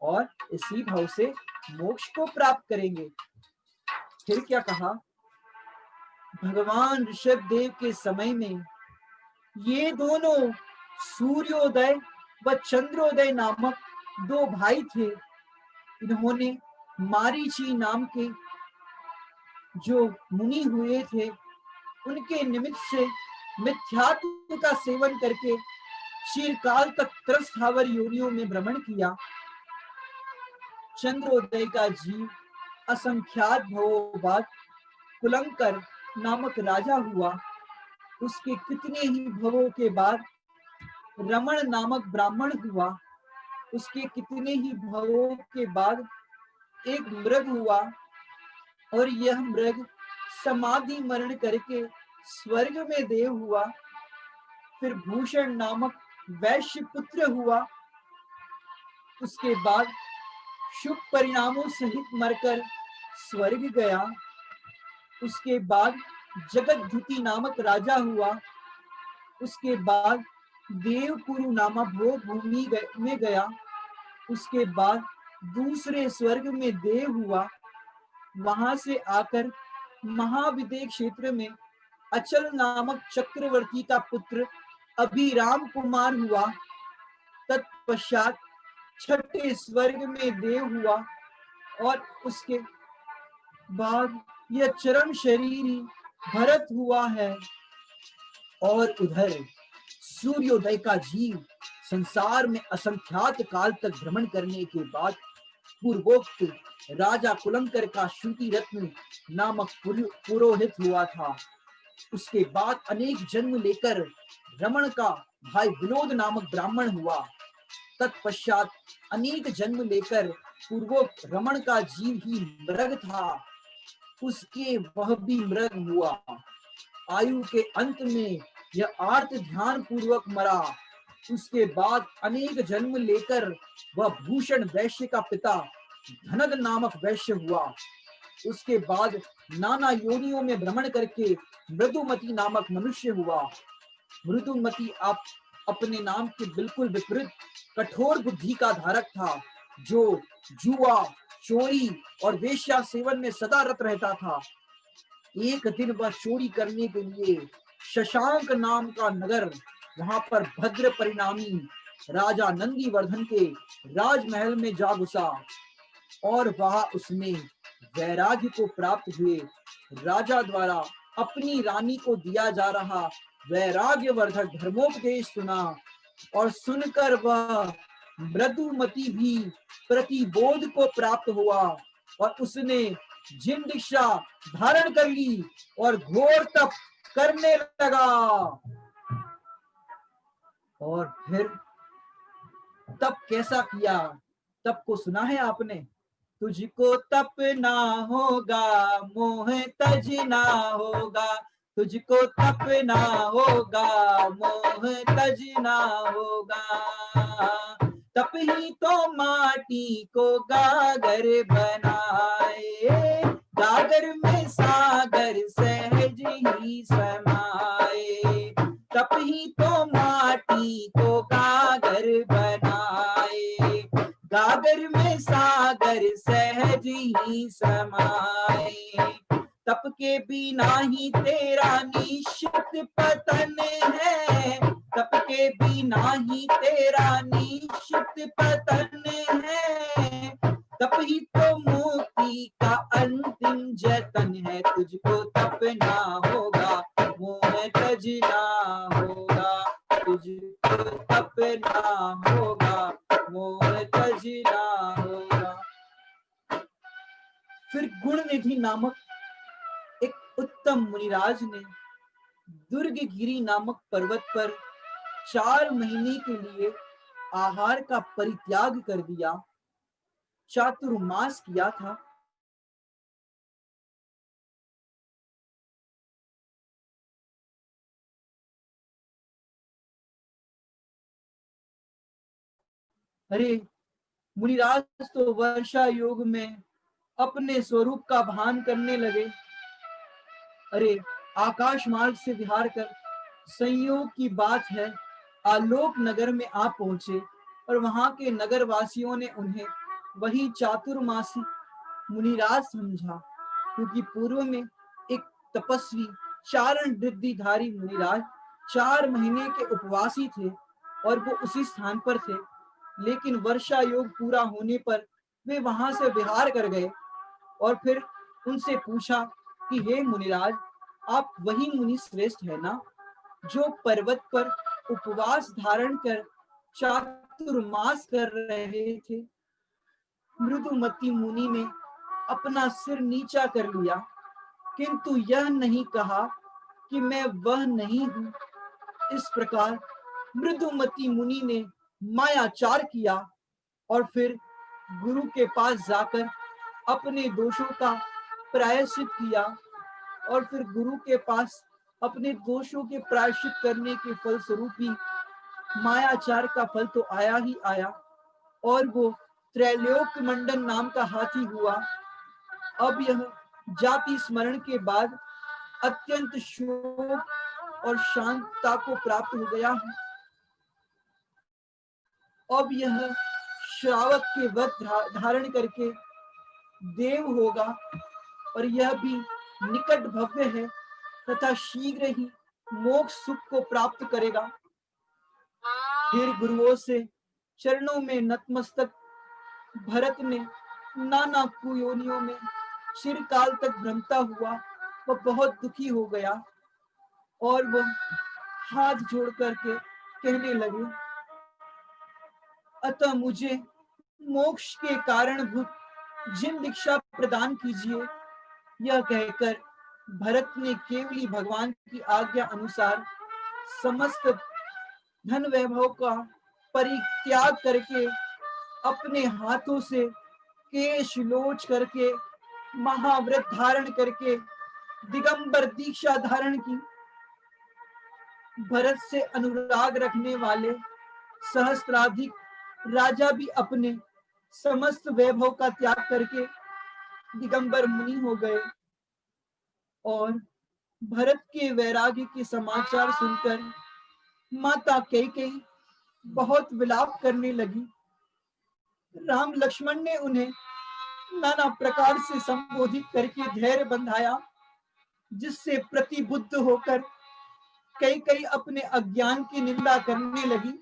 और इसी भाव से मोक्ष को प्राप्त करेंगे। फिर क्या कहा? भगवान ऋषभ देव के समय में ये दोनों सूर्योदय व चंद्रोदय नामक दो भाई थे। इन्होंने मारीची नाम के जो मुनि हुए थे, उनके निमित्त से मिथ्यात्व का सेवन करके चिरकाल तक त्रस्थावर योनियों में भ्रमण किया। चंद्रोदय का जीव असंख्यात भवों बाद कुलंकर नामक राजा हुआ। उसके कितने ही भवों के बाद रमण नामक ब्राह्मण हुआ। उसके कितने ही भवों के बाद एक मृग हुआ, और यह मृग समाधि मरण करके स्वर्ग में देव हुआ। फिर भूषण नामक वैश्य पुत्र हुआ। उसके बाद शुभ परिणामों सहित मरकर स्वर्ग गया। उसके बाद जगद्युति नामक राजा हुआ। उसके बाद देवपुरु नामक भूमि में गया। उसके बाद दूसरे स्वर्ग में देव हुआ। वहां से आकर महाविदेह क्षेत्र में अचल नामक चक्रवर्ती का पुत्र अभिराम कुमार हुआ। तत्पश्चात छठे स्वर्ग में देव हुआ, और उसके बाद यह चरम शरीरी भरत हुआ है। और उधर सूर्योदय का जीव संसार में असंख्यात काल तक भ्रमण करने के बाद पूर्वोक्त राजा कुलंकर का श्रुति रत्न नामक पुरोहित हुआ था। उसके बाद अनेक जन्म लेकर रमण का भाई विनोद नामक ब्राह्मण हुआ। तत्पश्चात अनेक जन्म लेकर पूर्वोक्त रमण का जीव ही मृग था, उसके वह भी मृग हुआ। आयु के अंत में यह आर्त ध्यान पूर्वक मरा। उसके बाद अनेक जन्म लेकर वह भूषण वैश्य का पिता धनद नामक वैश्य हुआ। उसके बाद नाना योनियों में भ्रमण करके मृदुमती नामक मनुष्य हुआ। मृदुमती आप अपने नाम के बिल्कुल विपरीत कठोर बुद्धि का धारक था, जो जुआ, चोरी और वेश्या सेवन में सदा रत रहता था। एक दिन वह चोरी करने के लिए शशांक नाम का नगर, वहां पर भद्र परिणामी राजा नंदीवर्धन के राजमहल में जा घुसा और वहां उसने वैराग्य को प्राप्त हुए राजा द्वारा अपनी रानी को दिया जा रहा वैराग्यवर्धक धर्मोपदेश सुना और सुनकर वह मृदुमती भी प्रतिबोध को प्राप्त हुआ और उसने जिन दीक्षा धारण कर ली और घोर तप करने लगा। और फिर तप कैसा किया, तप को सुना है आपने। तुझको तपना होगा, मोह तजना होगा, तुझको तपना होगा, मोह तजना होगा। तप ही तो माटी को गागर बनाए, गागर में सागर सहज ही समाए। तप ही तो माटी को गागर बनाए, गागर में सागर सहज ही समाए। तप के बिना ही तेरा निश्चित पतन है, तप के बिना ही तेरा निश्चित पतन है। तप ही तो मुक्ति का अंतिम जतन है। तुझको तपना होगा, मोह तजना होगा, तुझको तपना होगा, मोह तजना होगा। फिर गुणनिधि नामक एक उत्तम मुनिराज ने दुर्गगिरी नामक पर्वत पर 4 महीने के लिए आहार का परित्याग कर दिया, चातुर्मास किया था। अरे मुनिराज तो वर्षा योग में अपने स्वरूप का भान करने लगे। अरे आकाश मार्ग से विहार कर संयोग की बात है आलोक नगर में आ पहुंचे और वहां के नगर वासियों ने उन्हें वही चातुर्मासी मुनिराज समझा, क्योंकि पूर्व में एक तपस्वी चारण रिद्धिधारी मुनिराज 4 महीने के उपवासी थे और वो उसी स्थान पर थे। लेकिन वर्षा योग पूरा होने पर वे वहां से विहार कर गए और फिर उनसे पूछा कि हे मुनिराज, आप वही मुनि श्रेष्ठ है ना, जो पर्वत पर उपवास धारण कर चातुर्मास कर रहे थे। मृदुमती मुनि ने अपना सिर नीचा कर लिया, किंतु यह नहीं कहा कि मैं वह नहीं हूं। इस प्रकार मृदुमती मुनि ने मायाचार किया और फिर गुरु के पास जाकर अपने दोषों का प्रायश्चित किया और फिर गुरु के पास अपने दोषों के प्रायश्चित करने के फलस्वरूप ही मायाचार का फल तो आया ही आया और वो त्रैलोक्य मंडन नाम का हाथी हुआ। अब यह जाति स्मरण के बाद अत्यंत शोक और शांतता को प्राप्त हो गया है। अब यह श्रावक के व्रत धारण करके देव होगा और यह भी निकट भव्य है तथा शीघ्र ही मोक्ष सुख को प्राप्त करेगा। फिर गुरुओं से चरणों में नतमस्तक भरत ने नाना कुयोनियों में चिरकाल तक भ्रमता हुआ वह बहुत दुखी हो गया और वह हाथ जोड़ करके कहने लगे, अतः मुझे मोक्ष के कारणभूत जिन दीक्षा प्रदान कीजिए। यह कहकर भरत ने केवली भगवान की आज्ञा अनुसार समस्त धन वैभव का परित्याग करके अपने हाथों से केश लोच करके महाव्रत धारण करके दिगंबर दीक्षा धारण की। भरत से अनुराग रखने वाले सहस्त्राधिक राजा भी अपने समस्त वैभव का त्याग करके दिगंबर मुनि हो गए और भरत के वैराग्य के समाचार सुनकर माता कैकेयी बहुत विलाप करने लगी। राम लक्ष्मण ने उन्हें नाना प्रकार से संबोधित करके धैर्य बंधाया, जिससे प्रतिबुद्ध होकर कैकेयी अपने अज्ञान की निंदा करने लगी।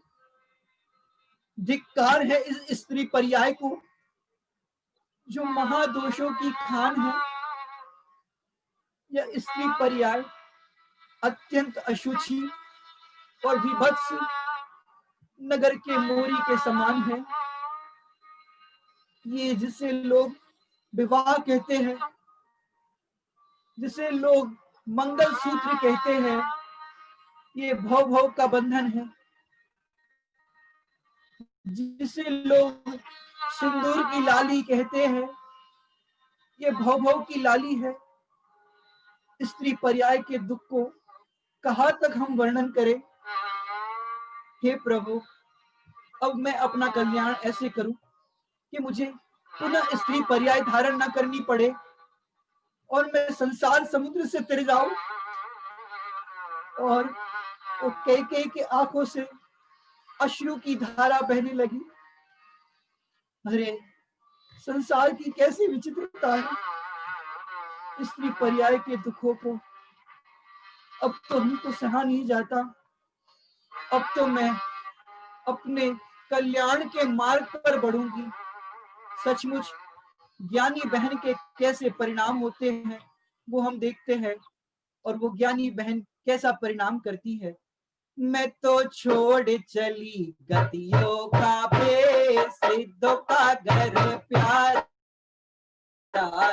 धिक्कार है इस स्त्री पर्याय को, जो महादोषों की खान है। यह स्त्री पर्याय अत्यंत अशुचि और विभत्स नगर के मोरी के समान है। ये जिसे लोग विवाह कहते हैं, जिसे लोग मंगल सूत्र कहते हैं, ये भव भव का बंधन है। जिसे लोग सिंदूर की लाली कहते हैं, ये भव भव की लाली है। स्त्री पर्याय के दुख को कहाँ तक हम वर्णन करें। हे प्रभु, अब मैं अपना कल्याण ऐसे करूं कि मुझे पुनः स्त्री पर्याय धारण न करनी पड़े और मैं संसार समुद्र से तर जाऊं। और वो कैकेयी के आंखों से अश्रु की धारा बहने लगी। अरे, संसार की कैसी विचित्रता है। स्त्री पर्याय के दुखों को अब तो हमको सहा नहीं जाता। अब तो मैं अपने कल्याण के मार्ग पर बढ़ूंगी। सचमुच ज्ञानी बहन के कैसे परिणाम होते हैं वो हम देखते हैं, और वो ज्ञानी बहन कैसा परिणाम करती है। मैं तो छोड़ चली गतियों का भेष, सिद्धों का घर प्यारा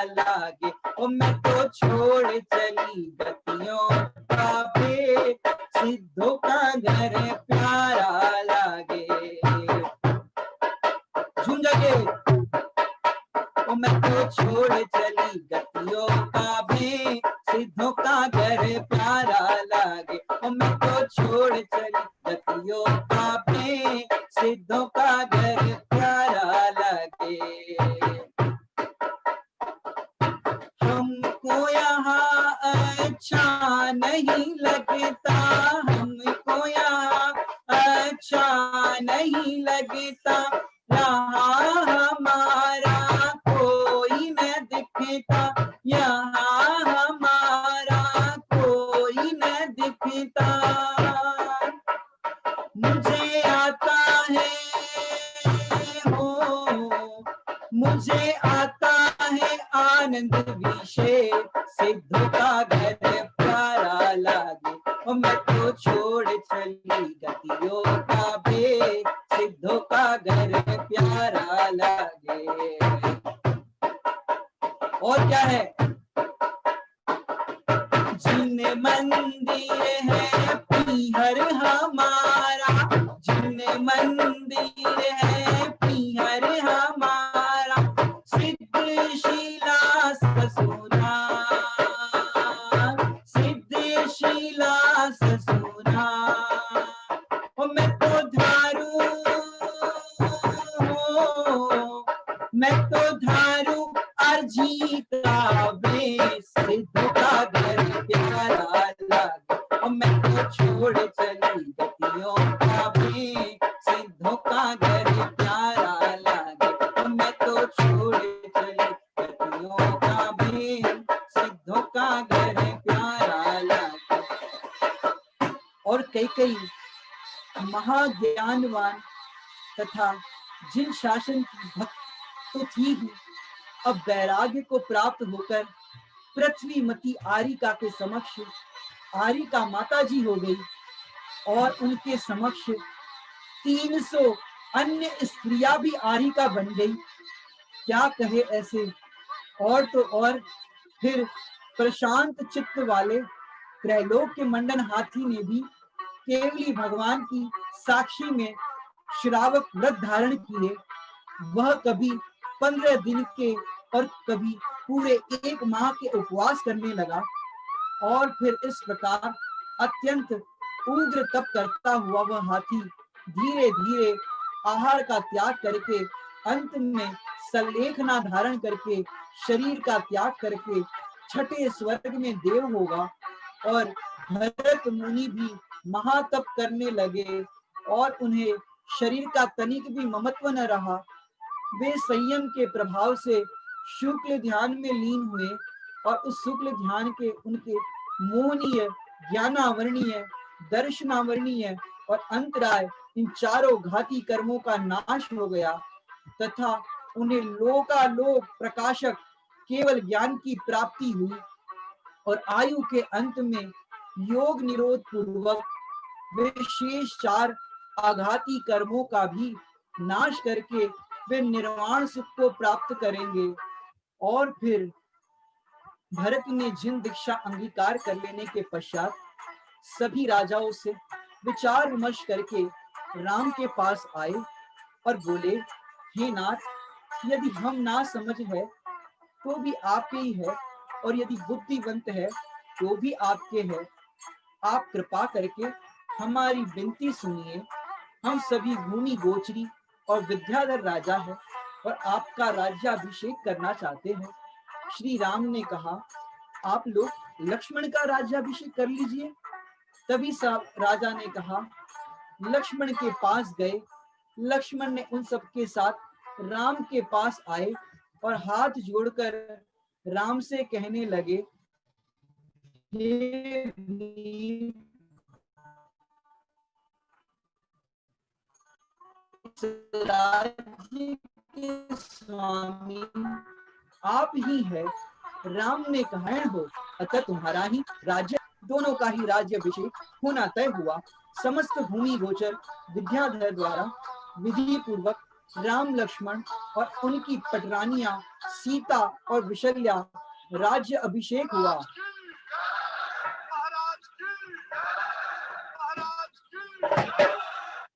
लागे। ओ मैं तो छोड़ चली गतियों का भेष, सिद्धों का घर प्यारा लागे। झूम जाके, ओ मैं तो छोड़ चली गतियों का भेष, सिद्धों का घर प्यारा लागे। ओ मैं तो छोड़ चली गतियों का भेष, सिद्धों का घर प्यारा लागे। हमको यहाँ अच्छा नहीं लगता, हमको यहाँ अच्छा नहीं लगता, यहाँ हमारा कोई न दिखता, यहाँ हमारा कोई न दिखता। मुझे आता है हो, मुझे आता है आनंद विशेष, सिद्धों का घर प्यारा लागे। और मैं तो छोड़ चली गतियों का भेष, सिद्धों का घर प्यारा लागे। और क्या है, जिन मंदिर है पीहर हमारा, जिन मंदिर है पीहर हमारा, सिद्धशीला ससुरा, सिद्धशीला ससुरा। मैं तो धारू हो, मैं तो धारू अर्जी का वेश, सिद्धों का घर प्यारा लागे। और मैं तो छोड़ चली गतियों का भेष, सिद्धों का घर प्यारा लागे। और मैं तो छोड़ चली गतियों का भेष, सिद्धों का घर प्यारा लागे। और कई महाज्ञानवान तथा जिन शासन की भक्त तो थी ही, अब वैराग्य को प्राप्त होकर पृथ्वी मती आरिका के समक्ष आरिका माता जी हो गई और उनके समक्ष 300 अन्य स्त्रियां भी आरिका बन गई। क्या कहे ऐसे। और तो और फिर प्रशांत चित्त वाले त्रैलोक के मंडन हाथी ने भी केवली भगवान की साक्षी में श्रावक व्रत धारण किए। वह कभी 15 दिन के और कभी पूरे 1 माह के उपवास करने लगा और फिर इस प्रकार अत्यंत उग्र तप करता हुआ वह हाथी धीरे धीरे आहार का त्याग करके अंत में सल्लेखना धारण करके शरीर का त्याग करके छठे स्वर्ग में देव होगा। और भरत मुनि भी महातप करने लगे और उन्हें शरीर का तनिक भी ममत्व न रहा। वे संयम के प्रभाव से शुक्ल ध्यान में लीन हुए और उस शुक्ल ध्यान के उनके मोहनीय, ज्ञानावरणीय, दर्शनावरणीय और अंतराय इन चारों घाती कर्मों का नाश हो गया तथा उन्हें लोकालोक प्रकाशक केवल ज्ञान की प्राप्ति हुई और आयु के अंत में योग निरोध पूर्वक वे शेष 4 आघाती कर्मों का भी नाश करके वे निर्वाण सुख को प्राप्त करेंगे। और फिर भरत ने जिन दीक्षा अंगीकार कर लेने के पश्चात सभी राजाओं से विचार विमर्श करके राम के पास आए और बोले, हे नाथ, यदि हम ना समझ है तो भी आपके ही है और यदि बुद्धिवंत है तो भी आपके है। आप कृपा करके हमारी विनती सुनिए। हम सभी भूमि गोचरी और विद्याधर राजा है और आपका राज्याभिषेक करना चाहते हैं। श्री राम ने कहा, आप लोग लक्ष्मण का राज्याभिषेक कर लीजिए। तभी राजा ने कहा, लक्ष्मण के पास गए। लक्ष्मण ने उन सबके साथ राम के पास आए और हाथ जोड़कर राम से कहने लगे, हे राज्य के स्वामी आप ही है। राम ने कहा, हो, अतः तुम्हारा ही राज्य, दोनों का ही राज्य अभिषेक होना तय हुआ। समस्त भूमि गोचर विद्याधर द्वारा विधि पूर्वक राम, लक्ष्मण और उनकी पटरानियां सीता और विशल्या राज्य अभिषेक हुआ।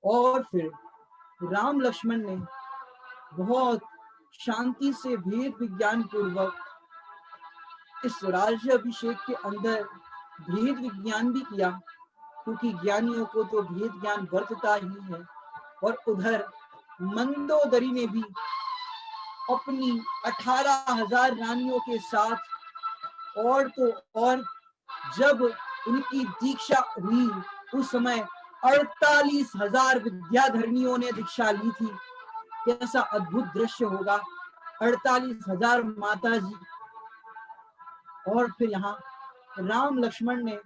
और फिर राम लक्ष्मण ने बहुत शांति से भेद विज्ञान पूर्वक इस राज्य अभिषेक के अंदर भेद विज्ञान भी किया, क्योंकि ज्ञानियों को तो भेद ज्ञान वर्तता ही है। और उधर मंदोदरी ने भी अपनी 18,000 रानियों के साथ और तो और जब उनकी दीक्षा हुई उस समय 48,000 विद्याधरणियों ने दीक्षा ली थी। कैसा अद्भुत दृश्य होगा, 48,000 माता जी। और फिर यहाँ राम लक्ष्मण ने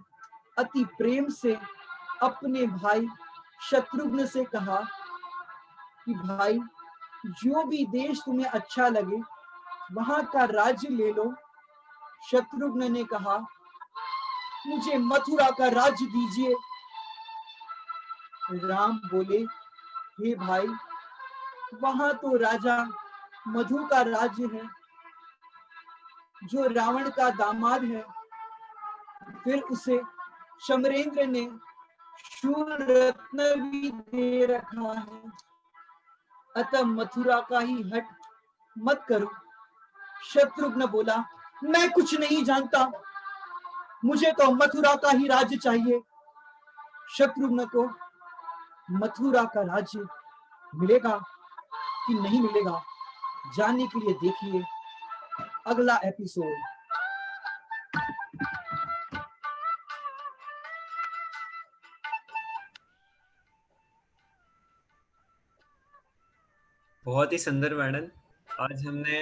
अति प्रेम से अपने भाई शत्रुघ्न से कहा कि भाई, जो भी देश तुम्हें अच्छा लगे वहां का राज्य ले लो। शत्रुघ्न ने कहा, मुझे मथुरा का राज्य दीजिए। राम बोले, हे भाई, वहां तो राजा मधु का राज्य है जो रावण का दामाद है। फिर उसे शमरेंद्र ने शूल रत्न भी दे रखा है, अतः मथुरा का ही हट मत करो। शत्रुघ्न बोला, मैं कुछ नहीं जानता, मुझे तो मथुरा का ही राज्य चाहिए। शत्रुघ्न को मथुरा का राज्य मिलेगा कि नहीं मिलेगा, जानने के लिए देखिए अगला एपिसोड। बहुत ही सुंदर वर्णन। आज हमने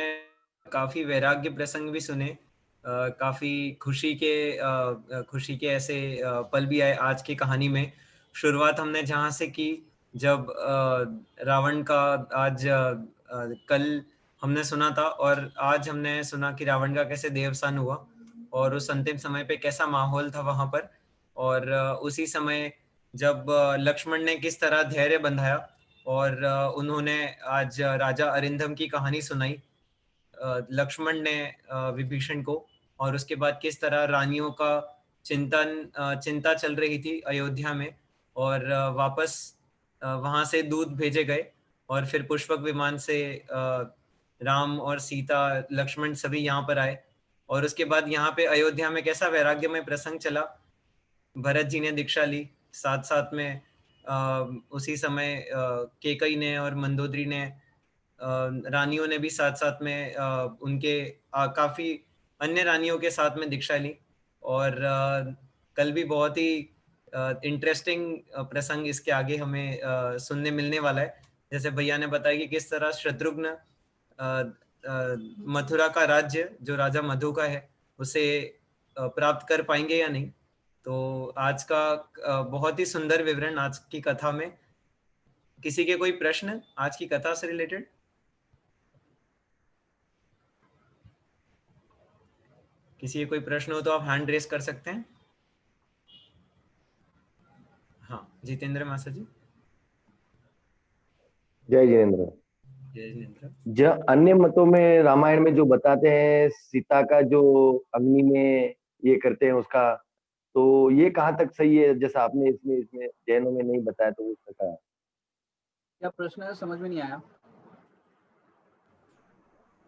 काफी वैराग्य प्रसंग भी सुने, काफी खुशी के ऐसे पल भी आए आज की कहानी में। शुरुआत हमने जहाँ से की, जब रावण का आज कल हमने सुना था, और आज हमने सुना कि रावण का कैसे देवसान हुआ और उस अंतिम समय पे कैसा माहौल था वहां पर। और उसी समय जब लक्ष्मण ने किस तरह धैर्य बंधाया और उन्होंने आज राजा अरिंदम की कहानी सुनाई लक्ष्मण ने विभीषण को, और उसके बाद किस तरह रानियों का चिंता चल रही थी अयोध्या में, और वापस वहां से दूत भेजे गए और फिर पुष्पक विमान से राम और सीता लक्ष्मण सभी यहाँ पर आए। और उसके बाद यहाँ पे अयोध्या में कैसा वैराग्यमय प्रसंग चला, भरत जी ने दीक्षा ली, साथ साथ में उसी समय केकई ने और मंदोदरी ने रानियों ने भी साथ साथ में उनके काफी अन्य रानियों के साथ में दीक्षा ली। और कल भी बहुत ही इंटरेस्टिंग प्रसंग इसके आगे हमें सुनने मिलने वाला है। जैसे भैया ने बताया कि किस तरह शत्रुघ्न मथुरा का राज्य जो राजा मधु का है उसे प्राप्त कर पाएंगे या नहीं। तो आज का बहुत ही सुंदर विवरण आज की कथा में। किसी के कोई प्रश्न आज की कथा से रिलेटेड? किसी के कोई प्रश्न हो तो आप हैंड रेस कर सकते हैं। हाँ, जितेंद्र मासा जी। जय जिनेन्द्र। जय जितेंद्र। जो अन्य मतों में रामायण में जो बताते हैं सीता का जो अग्नि में ये करते हैं उसका, तो ये कहाँ तक सही है? जैसा आपने इसमें इसमें जैनों में नहीं बताया तो उसका क्या? क्या प्रश्न है, समझ में नहीं आया।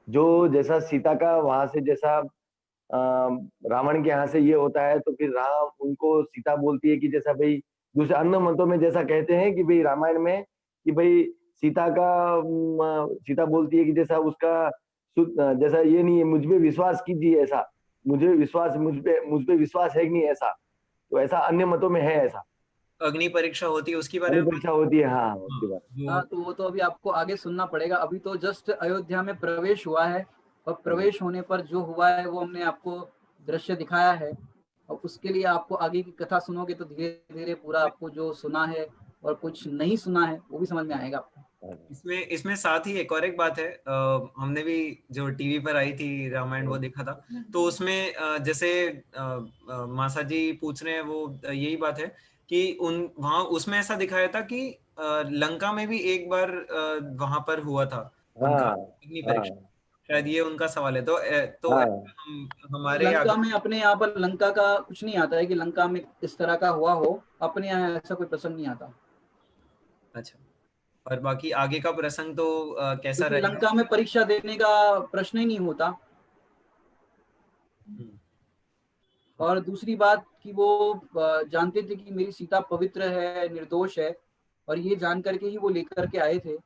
जो जैसा सीता का वहां से जैसा रावण के यहाँ से ये होता है, तो फिर राम उनको सीता बोलती है कि जैसा भाई दूसरे अन्य मतों में जैसा कहते हैं कि भाई रामायण में कि भाई सीता का सीता बोलती है कि जैसा उसका जैसा ये नहीं है, मुझ पे विश्वास कीजिए, ऐसा मुझ पे विश्वास है कि नहीं, ऐसा तो ऐसा अन्य मतों में है, ऐसा अग्नि परीक्षा होती है उसकी बारे अग्नि में परीक्षा होती है। हाँ, हाँ, उसके बाद हाँ, तो वो तो अभी आपको आगे सुनना पड़ेगा। अभी तो जस्ट अयोध्या में प्रवेश हुआ है और प्रवेश होने पर जो हुआ है वो हमने आपको दृश्य दिखाया है। और उसके लिए आपको आगे की कथा सुनोगे तो धीरे धीरे पूरा आपको जो सुना है और कुछ नहीं सुना है वो भी समझ में आएगा आपको। इसमें साथ ही एक और एक बात है, हमने भी जो टीवी पर आई थी रामायण वो देखा था, तो उसमें जैसे मासा जी पूछ रहे हैं वो यही बात है कि वहां उसमें ऐसा दिखाया था कि लंका में भी एक बार वहां पर हुआ था उनका हाँ अग्नि हाँ परीक्षा। शायद ये उनका सवाल है, तो हाँ। हमारे लंका आगे में अपने यहाँ पर लंका का कुछ नहीं आता है कि लंका में इस तरह का हुआ हो, अपने यहाँ ऐसा कोई प्रसंग नहीं आता। अच्छा, और बाकी आगे का प्रसंग तो कैसा क्योंकि रहेगा? लंका में परीक्षा देने का प्रश्न ही नहीं होता। और दूसरी बात कि वो जानते थे कि मेरी सीता पवित्र है, निर्दोष है, और ये जान करके ही वो लेकर के आए थे।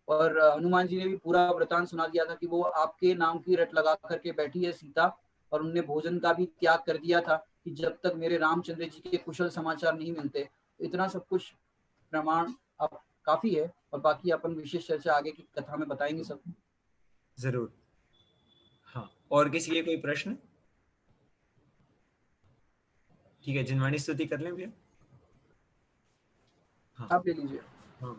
और हनुमान जी ने भी पूरा वृतांत सुना दिया था कि वो आपके नाम की रट लगा करके बैठी है सीता, और उनने भोजन का भी त्याग कर दिया था कि जब तक मेरे रामचंद्र जी के कुशल समाचार नहीं मिलते। इतना सब कुछ प्रमाण अब काफी है, और बाकी अपन विशेष चर्चा आगे की कथा में बताएंगे सब। जरूर। हाँ, और किसी के कोई प्रश्न? ठीक है, जिनवाणी स्तुति कर लें भैया। हाँ आप ले लीजिए। हाँ।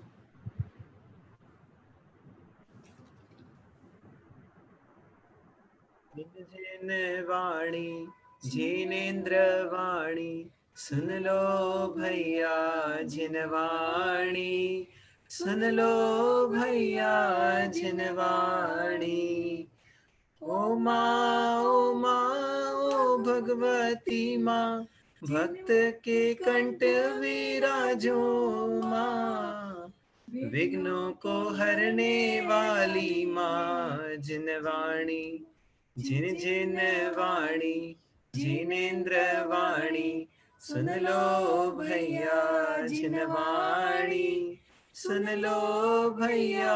जिनवाणी जिनेन्द्र वाणी सुन लो भैया, जिनवाणी सुन लो भैया, जिनवाणी। ओ माँ ओ भगवती माँ, भक्त के कंठ विराजो माँ, विघ्नों को हरने वाली माँ, जिनवाणी जिन वाणी जिनेन्द्र वाणी सुन लो भैया, जिनवाणी सुन लो भैया,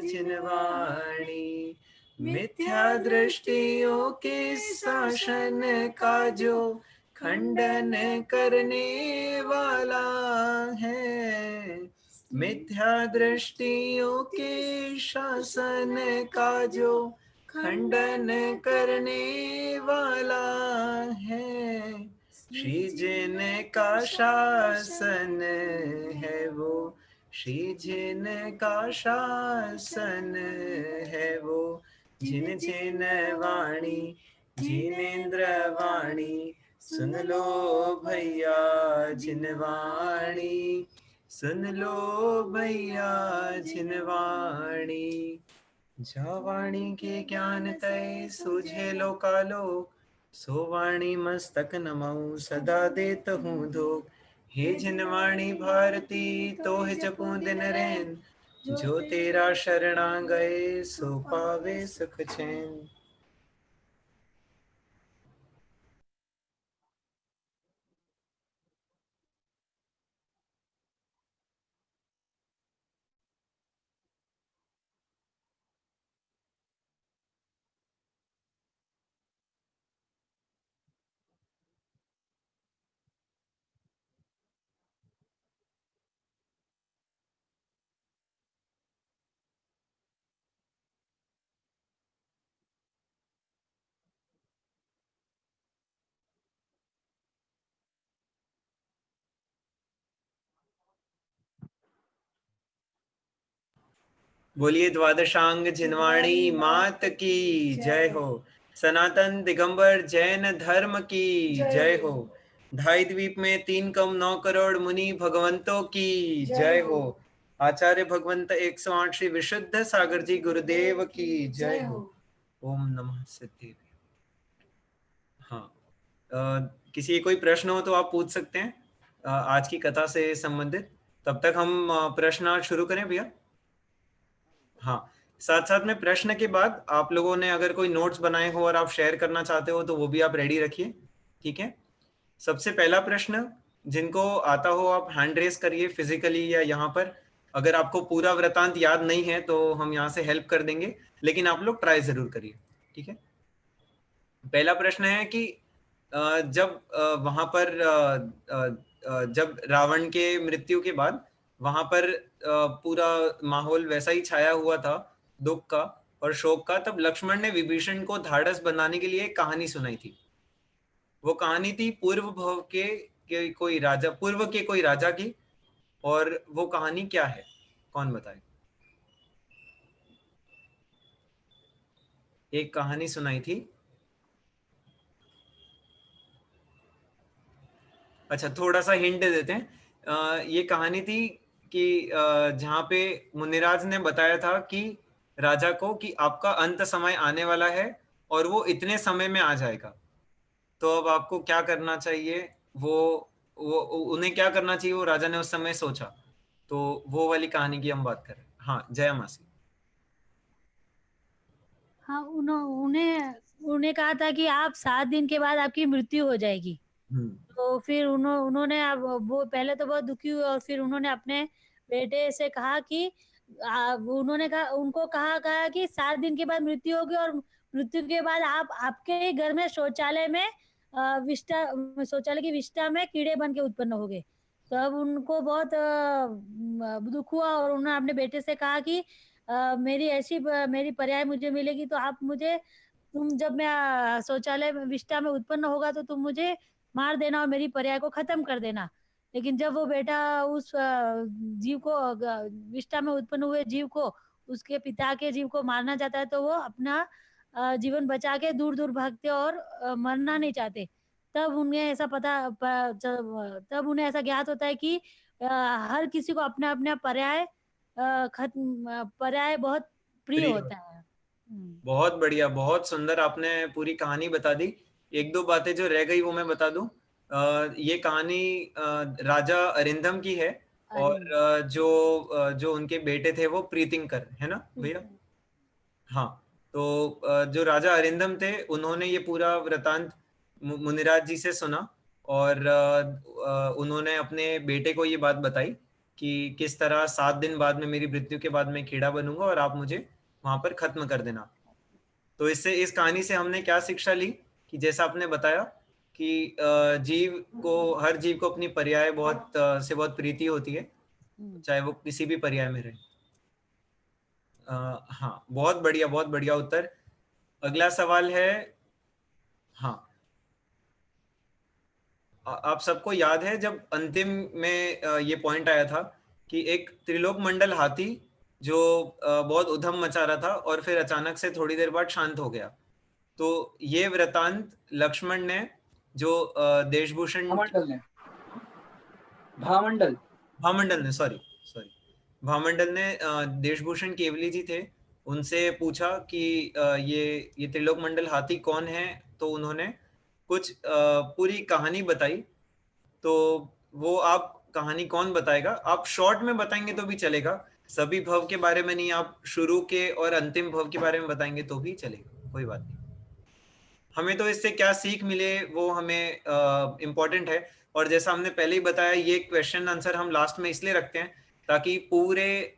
जिनवाणी। मिथ्या दृष्टियों के शासन का जो खंडन करने वाला है, मिथ्या दृष्टियों के शासन का जो खंडन करने वाला है, श्री जिन का शासन है वो श्री जिन का शासन है वो, जिन जिन वाणी जिनेन्द्र वाणी, सुन लो भैया जिन वाणी, सुन लो भैया जिन वाणी। जा वाणी के ज्ञान तय सूझे लोकालोक, सो वाणी मस्तक नमऊ सदा देत हूँ धोख। हे जिन वाणी भारती तोह जपू दिन रैन, जो तेरा शरणा गए सो पावे सुख चैन। बोलिए द्वादशांग जिनवाणी मात की जय हो। सनातन दिगंबर जैन धर्म की जय हो। ढाई द्वीप में 3 कम 9 करोड़ मुनि भगवंतों की जय हो। आचार्य भगवंत 108 श्री विशुद्ध सागर जी गुरुदेव की जय हो। ओम नमः सिद्धि। हाँ, किसी कोई प्रश्न हो तो आप पूछ सकते हैं आज की कथा से संबंधित। तब तक हम प्रश्न आज शुरू करें भैया। हाँ, साथ साथ में प्रश्न के बाद आप लोगों ने अगर कोई नोट्स बनाए हो और आप शेयर करना चाहते हो तो वो भी आप रेडी रखिए, ठीक है। सबसे पहला प्रश्न जिनको आता हो आप हैंड रेस करिए फिजिकली या यहाँ पर। अगर आपको पूरा वृतांत याद नहीं है तो हम यहाँ से हेल्प कर देंगे, लेकिन आप लोग ट्राई जरूर करिए, ठीक है। पहला प्रश्न है कि जब वहां पर जब रावण के मृत्यु के बाद वहां पर पूरा माहौल वैसा ही छाया हुआ था, दुख का और शोक का, तब लक्ष्मण ने विभीषण को धाड़स बनाने के लिए एक कहानी सुनाई थी। वो कहानी थी पूर्व भव के कोई राजा, पूर्व के कोई राजा की। और वो कहानी क्या है, कौन बताए। एक कहानी सुनाई थी। अच्छा, थोड़ा सा हिंट दे देते हैं। ये कहानी थी कि जहाँ पे मुनिराज ने बताया था कि राजा को कि आपका अंत समय आने वाला है और वो इतने समय में आ जाएगा, तो अब आपको क्या करना चाहिए। वो उन्हें क्या करना चाहिए वो राजा ने उस समय सोचा। तो वो वाली कहानी की हम बात कर रहे हैं। हाँ, जया मासी। हाँ, उन्हें उन्हें कहा था कि आप 7 दिन के बाद आपकी मृत्यु हो जाएगी। तो फिर उन्होंने अब वो पहले तो बहुत दुखी हुए और फिर उन्होंने अपने बेटे से कहा कि उन्होंने कहा, उनको कहा कि 7 दिन के बाद मृत्यु होगी और मृत्यु के बाद आप आपके ही घर में शौचालय में विष्ठा, शौचालय की विष्ठा में कीड़े बन के उत्पन्न हो गए। तो अब उनको बहुत दुख हुआ और उन्होंने अपने बेटे से कहा कि मेरी पर्याय मुझे मिलेगी तो आप मुझे, तुम जब मैं शौचालय में विष्ठा में उत्पन्न होगा तो तुम मुझे मार देना और मेरी पर्याय को खत्म कर देना। लेकिन जब वो बेटा उस जीव को, विष्ठा में उत्पन्न हुए जीव को, उसके पिता के जीव को मारना चाहता है तो वो अपना जीवन बचा के दूर दूर भागते और मरना नहीं चाहते। तब उन्हें ऐसा तब उन्हें ऐसा ज्ञात होता है कि हर किसी को अपना अपना पर्याय खत्म पर्याय बहुत प्रिय प्रिय। होता है। बहुत बढ़िया, बहुत सुंदर आपने पूरी कहानी बता दी। एक दो बातें जो रह गई वो मैं बता दूं। ये कहानी राजा अरिंदम की है और जो उनके बेटे थे वो प्रीतिंकर, है ना भैया। हाँ, तो जो राजा अरिंदम थे उन्होंने ये पूरा वृतांत मुनिराज जी से सुना और उन्होंने अपने बेटे को ये बात बताई कि किस तरह 7 दिन बाद में मेरी मृत्यु के बाद मैं कीड़ा बनूंगा और आप मुझे वहां पर खत्म कर देना। तो इससे, इस कहानी से हमने क्या शिक्षा ली कि जैसा आपने बताया कि जीव को, हर जीव को अपनी पर्याय से बहुत प्रीति होती है, चाहे वो किसी भी पर्याय में रहे। हाँ, बहुत बढ़िया, बहुत बढ़िया उत्तर। अगला सवाल है। हाँ, आप सबको याद है जब अंतिम में ये पॉइंट आया था कि एक त्रिलोक मंडल हाथी जो बहुत उधम मचा रहा था और फिर अचानक से थोड़ी देर बाद शांत हो गया। तो ये वृतांत लक्ष्मण ने जो देशभूषण भामंडल ने सॉरी भामंडल ने देशभूषण केवली जी थे, उनसे पूछा कि ये त्रिलोक मंडल हाथी कौन है। तो उन्होंने कुछ पूरी कहानी बताई। तो वो आप कहानी कौन बताएगा? आप शॉर्ट में बताएंगे तो भी चलेगा, सभी भव के बारे में नहीं, आप शुरू के और अंतिम भव के बारे में बताएंगे तो भी चलेगा, कोई बात नहीं। हमें तो इससे क्या सीख मिले वो हमें इम्पोर्टेंट है। और जैसा हमने पहले ही बताया, ये क्वेश्चन आंसर हम लास्ट में इसलिए रखते हैं ताकि पूरे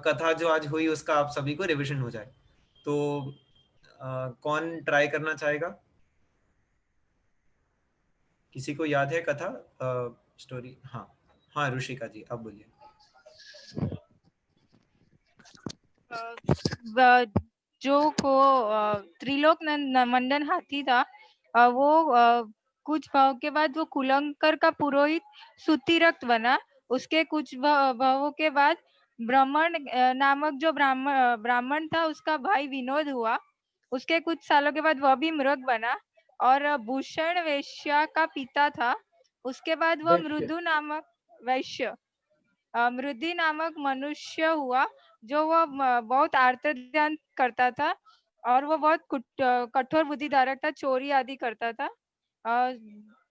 कथा जो आज हुई उसका आप सभी को रिवीजन हो जाए। तो कौन ट्राई करना चाहेगा? किसी को याद है कथा स्टोरी? हाँ हाँ, ऋषिका जी आप बोलिए। जो को त्रिलोक मंडन हाथी था, वो कुछ भाव के बाद वो कुलंकर का पुरोहित सुतिरक्त बना। उसके कुछ भावों के बाद ब्राह्मण नामक जो ब्राह्मण था उसका भाई विनोद हुआ। उसके कुछ सालों के बाद वह भी मृग बना और भूषण वैश्य का पिता था। उसके बाद वह मृदी नामक मनुष्य हुआ, जो वह बहुत आर्त ध्यान करता था और वो बहुत कठोर बुद्धिधारक था, चोरी आदि करता था।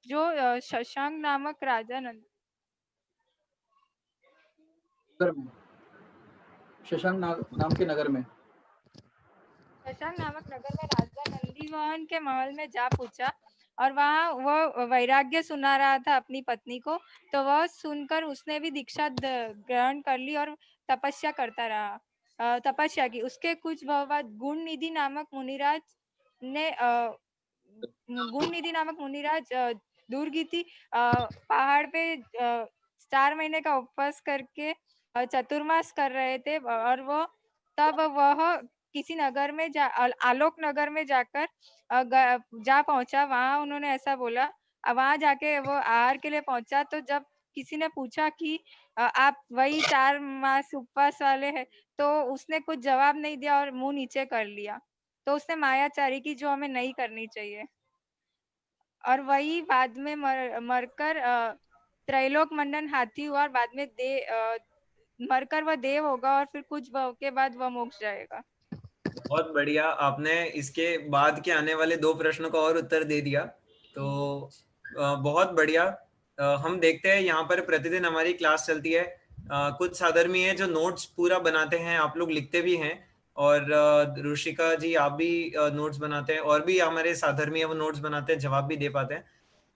जो शशांक नामक राजा शशांक नाम के नगर में राजा नंदीवाहन के महल में जा पूछा और वहाँ वह वैराग्य सुना रहा था अपनी पत्नी को। तो वह सुनकर उसने भी दीक्षा ग्रहण कर ली और तपस्या करता रहा, तपस्या की। उसके कुछ बाद गुण निधि नामक मुनिराज दुर्गति पहाड़ पे 4 महीने का उपवास करके चतुर्मास कर रहे थे। और वह किसी नगर में आलोक नगर में जाकर जा पहुंचा। वहां उन्होंने ऐसा बोला, वहां जाके वो आहार के लिए पहुंचा। तो जब किसी ने पूछा कि आप वही 4 मास उपवास वाले हैं, तो उसने कुछ जवाब नहीं दिया और मुंह नीचे कर लिया। तो उसने मायाचारी की, जो हमें नहीं करनी चाहिए। और वही बाद में मरकर त्रैलोक मंडन हाथी हुआ और बाद में मरकर वह देव होगा और फिर कुछ भाव के बाद वह मोक्ष जाएगा। बहुत बढ़िया, आपने इसके बाद के आने वाले 2 प्रश्नों का और उत्तर दे दिया। तो बहुत बढ़िया। हम देखते हैं यहाँ पर प्रतिदिन हमारी क्लास चलती है। कुछ साधर्मी है जो नोट्स पूरा बनाते हैं, आप लोग लिखते भी हैं। और ऋषिका जी आप भी नोट्स बनाते हैं, और भी हमारे साधर्मी है वो नोट्स बनाते हैं, जवाब भी दे पाते हैं।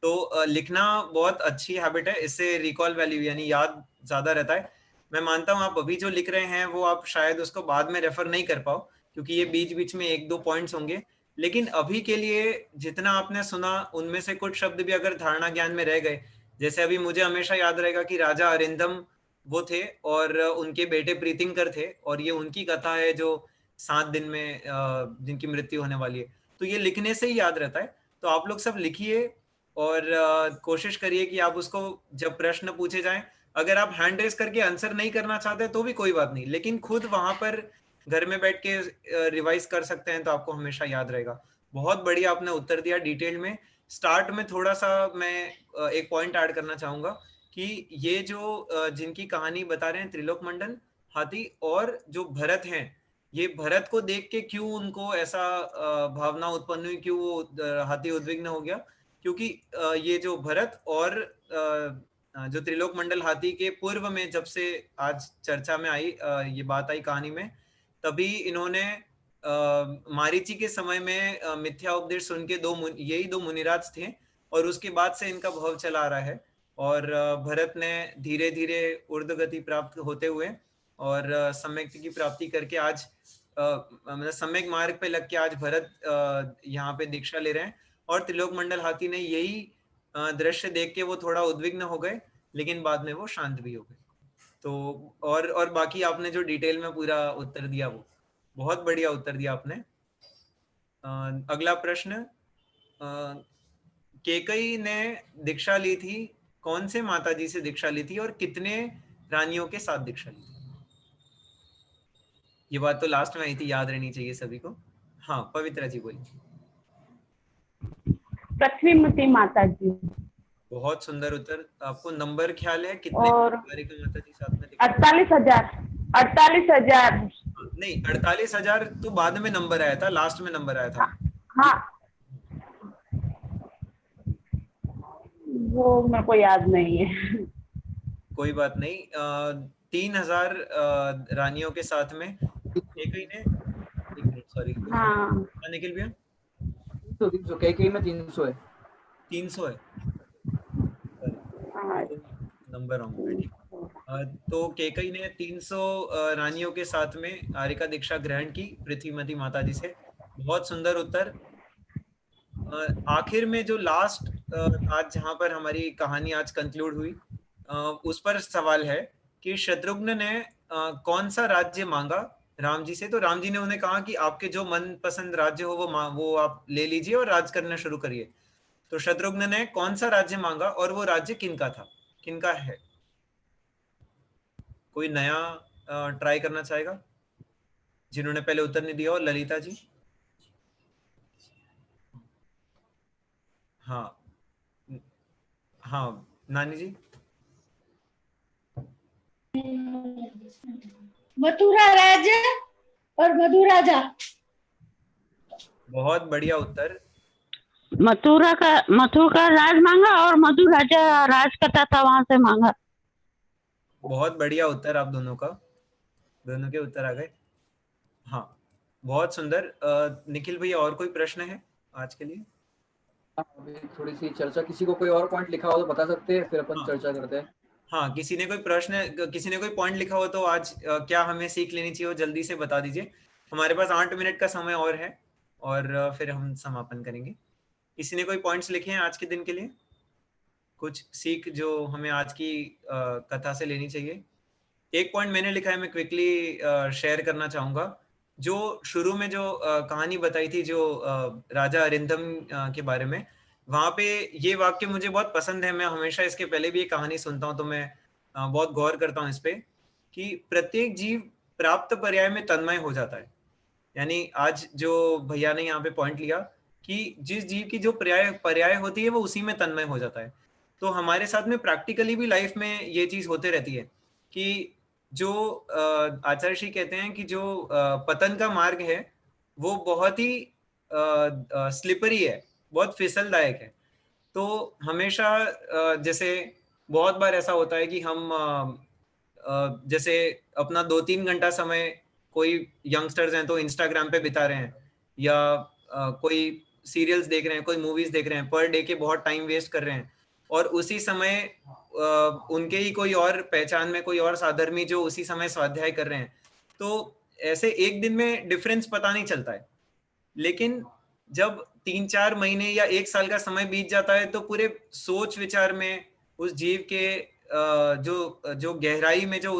तो लिखना बहुत अच्छी हैबिट है, इससे रिकॉल वैल्यू यानी याद ज्यादा रहता है। मैं मानता हूँ आप अभी जो लिख रहे हैं वो आप शायद उसको बाद में रेफर नहीं कर पाओ, क्योंकि ये बीच बीच में 1-2 पॉइंट्स होंगे। लेकिन अभी के लिए जितना आपने सुना उनमें से कुछ शब्द भी अगर धारणा ज्ञान में रह गए, जैसे अभी मुझे हमेशा याद रहेगा कि राजा अरिंदम वो थे और उनके बेटे प्रीतिंकर थे, और ये उनकी कथा है जो 7 दिन में जिनकी मृत्यु होने वाली है। तो ये लिखने से ही याद रहता है। तो आप लोग सब लिखिए और कोशिश करिए कि आप उसको जब प्रश्न पूछे जाएं, अगर आप हैंड रेस करके आंसर नहीं करना चाहते तो भी कोई बात नहीं, लेकिन खुद वहां पर घर में बैठ के रिवाइज कर सकते हैं तो आपको हमेशा याद रहेगा। बहुत बढ़िया आपने उत्तर दिया डिटेल में। स्टार्ट में थोड़ा सा मैं एक पॉइंट ऐड करना चाहूंगा कि ये जो जिनकी कहानी बता रहे हैं त्रिलोक मंडल हाथी, और जो भरत हैं, ये भरत को देख के क्यों उनको ऐसा भावना उत्पन्न हुई, क्यों वो हाथी उद्विग्न हो गया, क्योंकि ये जो भरत और जो त्रिलोक मंडल हाथी के पूर्व में जब से आज चर्चा में आई, ये बात आई कहानी में, तभी इन्होंने मारीची के समय में मिथ्या उपदेश सुन के यही दो मुनिराज थे, और उसके बाद से इनका भव चला आ रहा है। और भरत ने धीरे धीरे ऊर्ध्व गति प्राप्त होते हुए और सम्यक की प्राप्ति करके आज मतलब सम्यक मार्ग पे लग के आज भरत यहाँ पे दीक्षा ले रहे हैं। और त्रिलोक मंडल हाथी ने यही दृश्य देख के वो थोड़ा उद्विग्न हो गए, लेकिन बाद में वो शांत भी हो गए। तो और बाकी आपने जो डिटेल में पूरा उत्तर दिया वो बहुत बढ़िया उत्तर दिया आपने। अगला प्रश्न, केकई ने दीक्षा ली थी, कौन से माता जी से दीक्षा ली थी और कितने रानियों के साथ दीक्षा ली। ये बात तो लास्ट में आई थी, याद रहनी चाहिए सभी को। हाँ पवित्रा जी बोलिए। पृथ्वीमती माता जी। बहुत सुंदर उत्तर। आपको नंबर ख्याल है कितने और कारिका माता जी साथ में दीक्षा? 48,000। 48,000। नहीं 48,000 तो बाद में नंबर आया था, लास्ट में नंबर आया था। हाँ वो मेरे को याद नहीं है। कोई बात नहीं। 3,000 रानियों के साथ में केकई ने, एक मिनट सॉरी, हाँ निखिल भैया 300 कई में 300 है। 300 है, हाँ। तो नंबर रॉन्ग है, ठीक। तो केकई ने 300 रानियों के साथ में आरिका दीक्षा ग्रहण की पृथ्वीमती माता जी से। बहुत सुंदर उत्तर। आखिर में जो लास्ट आज जहां पर हमारी कहानी आज कंक्लूड हुई, उस पर सवाल है कि शत्रुघ्न ने कौन सा राज्य मांगा राम जी से। तो राम जी ने उन्हें कहा कि आपके जो मनपसंद राज्य हो वो आप ले लीजिए और राज करना शुरू करिए। तो शत्रुघ्न ने कौन सा राज्य मांगा और वो राज्य किनका था, किनका है? कोई नया ट्राई करना चाहेगा जिन्होंने पहले उत्तर नहीं दिया? और ललिता जी? हाँ हाँ नानी जी? मथुरा राज्य और मधु राजा। बहुत बढ़िया उत्तर। मथुरा का राज मांगा और मधु राजा राज करता था, वहां से मांगा। बहुत बढ़िया उत्तर आप दोनों का, दोनों के उत्तर आ गए। हाँ बहुत सुंदर। निखिल भैया और कोई प्रश्न है आज के लिए? अभी थोड़ी सी चर्चा, किसी को कोई और पॉइंट लिखा हो तो बता सकते हैं, फिर अपन हाँ। चर्चा करते हैं। हाँ किसी ने कोई प्रश्न, किसी ने कोई पॉइंट लिखा हो तो आज क्या हमें सीख लेनी चाहिए, वो जल्दी से बता दीजिए। हमारे पास 8 मिनट का समय और है और फिर हम समापन करेंगे। किसी ने कोई पॉइंट्स लिखे हैं आज के दिन के लिए, कुछ सीख जो हमें आज की कथा से लेनी चाहिए? एक पॉइंट मैंने लिखा है, मैं क्विकली शेयर करना चाहूंगा। जो शुरू में जो कहानी बताई थी, जो राजा अरिंदम के बारे में, वहां पे ये वाक्य मुझे बहुत पसंद है। मैं हमेशा इसके पहले भी ये कहानी सुनता हूँ तो मैं बहुत गौर करता हूँ इस पे, कि प्रत्येक जीव प्राप्त पर्याय में तन्मय हो जाता है। यानी आज जो भैया ने यहाँ पे पॉइंट लिया कि जिस जीव की जो पर्याय होती है वो उसी में तन्मय हो जाता है। तो हमारे साथ में प्रैक्टिकली भी लाइफ में ये चीज होते रहती है कि जो आचार्य श्री कहते हैं कि जो पतन का मार्ग है वो बहुत ही स्लिपरी है, बहुत फिसलदायक है। तो हमेशा जैसे बहुत बार ऐसा होता है कि हम जैसे अपना 2-3 घंटा समय, कोई यंगस्टर्स हैं तो इंस्टाग्राम पे बिता रहे हैं, या कोई सीरियल्स देख रहे हैं, कोई मूवीज देख रहे हैं, पर डे के बहुत टाइम वेस्ट कर रहे हैं। और उसी समय उनके ही कोई और पहचान में कोई और साधर्मी जो उसी समय स्वाध्याय कर रहे हैं, तो ऐसे एक दिन में डिफरेंस पता नहीं चलता है। लेकिन जब 3-4 महीने या 1 साल का समय बीत जाता है तो पूरे सोच विचार में उस जीव के जो गहराई में जो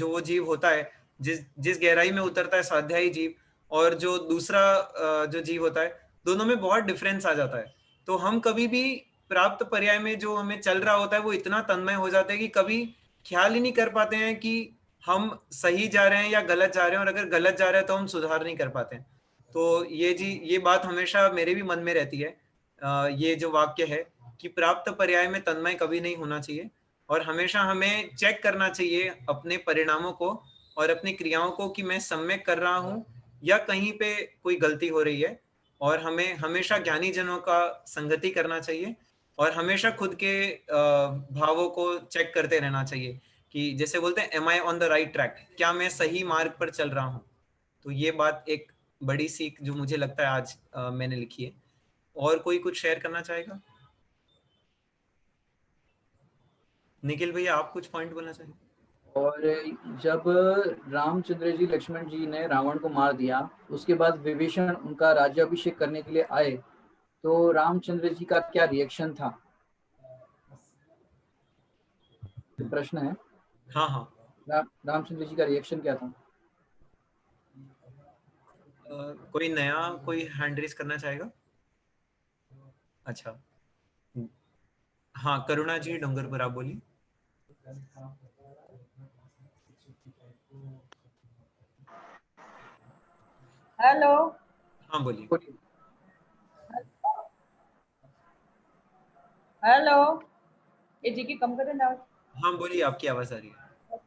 वो जीव होता है, जिस गहराई में उतरता है स्वाध्यायी जीव, और जो दूसरा जो जीव होता है, दोनों में बहुत डिफरेंस आ जाता है। तो हम कभी भी प्राप्त पर्याय में जो हमें चल रहा होता है वो इतना तन्मय हो जाते हैं कि कभी ख्याल ही नहीं कर पाते हैं कि हम सही जा रहे हैं या गलत जा रहे हैं, और अगर गलत जा रहे हैं तो हम सुधार नहीं कर पाते हैं। तो ये बात हमेशा मेरे भी मन में रहती है। ये जो वाक्य है कि प्राप्त पर्याय में तन्मय कभी नहीं होना चाहिए, और हमेशा हमें चेक करना चाहिए अपने परिणामों को और अपनी क्रियाओं को कि मैं सम्यक कर रहा हूँ या कहीं पे कोई गलती हो रही है। और हमें हमेशा ज्ञानी जनों का संगति करना चाहिए और हमेशा खुद के भावों को चेक करते रहना चाहिए कि जैसे बोलते हैं am I on the right track, क्या मैं सही मार्ग पर चल रहा हूँ। तो ये बात एक बड़ी सीख जो मुझे लगता है आज मैंने लिखी है। और कोई कुछ शेयर करना चाहेगा? निखिल भैया आप कुछ पॉइंट बोलना चाहेंगे? और जब रामचंद्र जी लक्ष्मण जी ने रावण को मार दिया, उसके बाद विभीषण उनका राज्याभिषेक करने के लिए आए, तो रामचंद्र जी का क्या रिएक्शन था? प्रश्न है। हाँ हाँ रामचंद्र जी का रिएक्शन क्या था? कोई नया कोई हैंड रेस करना चाहेगा? अच्छा हाँ करुणा जी डोंगरपुर आप बोलिए। हेलो। हाँ बोलिए। हेलो, ये जी की कम कर देना। हाँ बोलिए, आपकी आवाज आ रही है।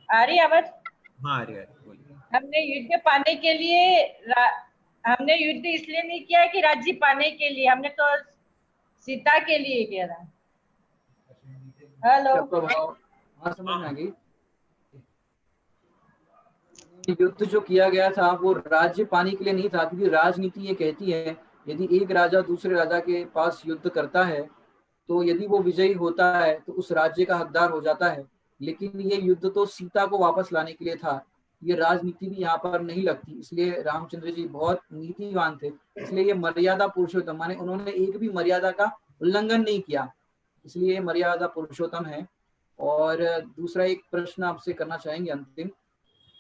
आ रही आवाज? हाँ आ रही है, बोलिए। हमने युद्ध पाने के लिए हमने युद्ध इसलिए नहीं किया कि राज्य पाने के लिए, हमने तो सीता के लिए किया था। हेलो। हाँ समझ में आ गई। युद्ध जो किया गया था वो राज्य पाने के लिए नहीं था, क्योंकि राजनीति ये कहती है यदि एक राजा दूसरे राजा के पास युद्ध करता है तो यदि वो विजयी होता है तो उस राज्य का हकदार हो जाता है। लेकिन ये युद्ध तो सीता को वापस लाने के लिए था, ये राजनीति भी यहाँ पर नहीं लगती। इसलिए रामचंद्र जी बहुत नीतिवान थे, इसलिए ये मर्यादा पुरुषोत्तम, माने उन्होंने एक भी मर्यादा का उल्लंघन नहीं किया, इसलिए ये मर्यादा पुरुषोत्तम है। और दूसरा एक प्रश्न आपसे करना चाहेंगे अंतिम,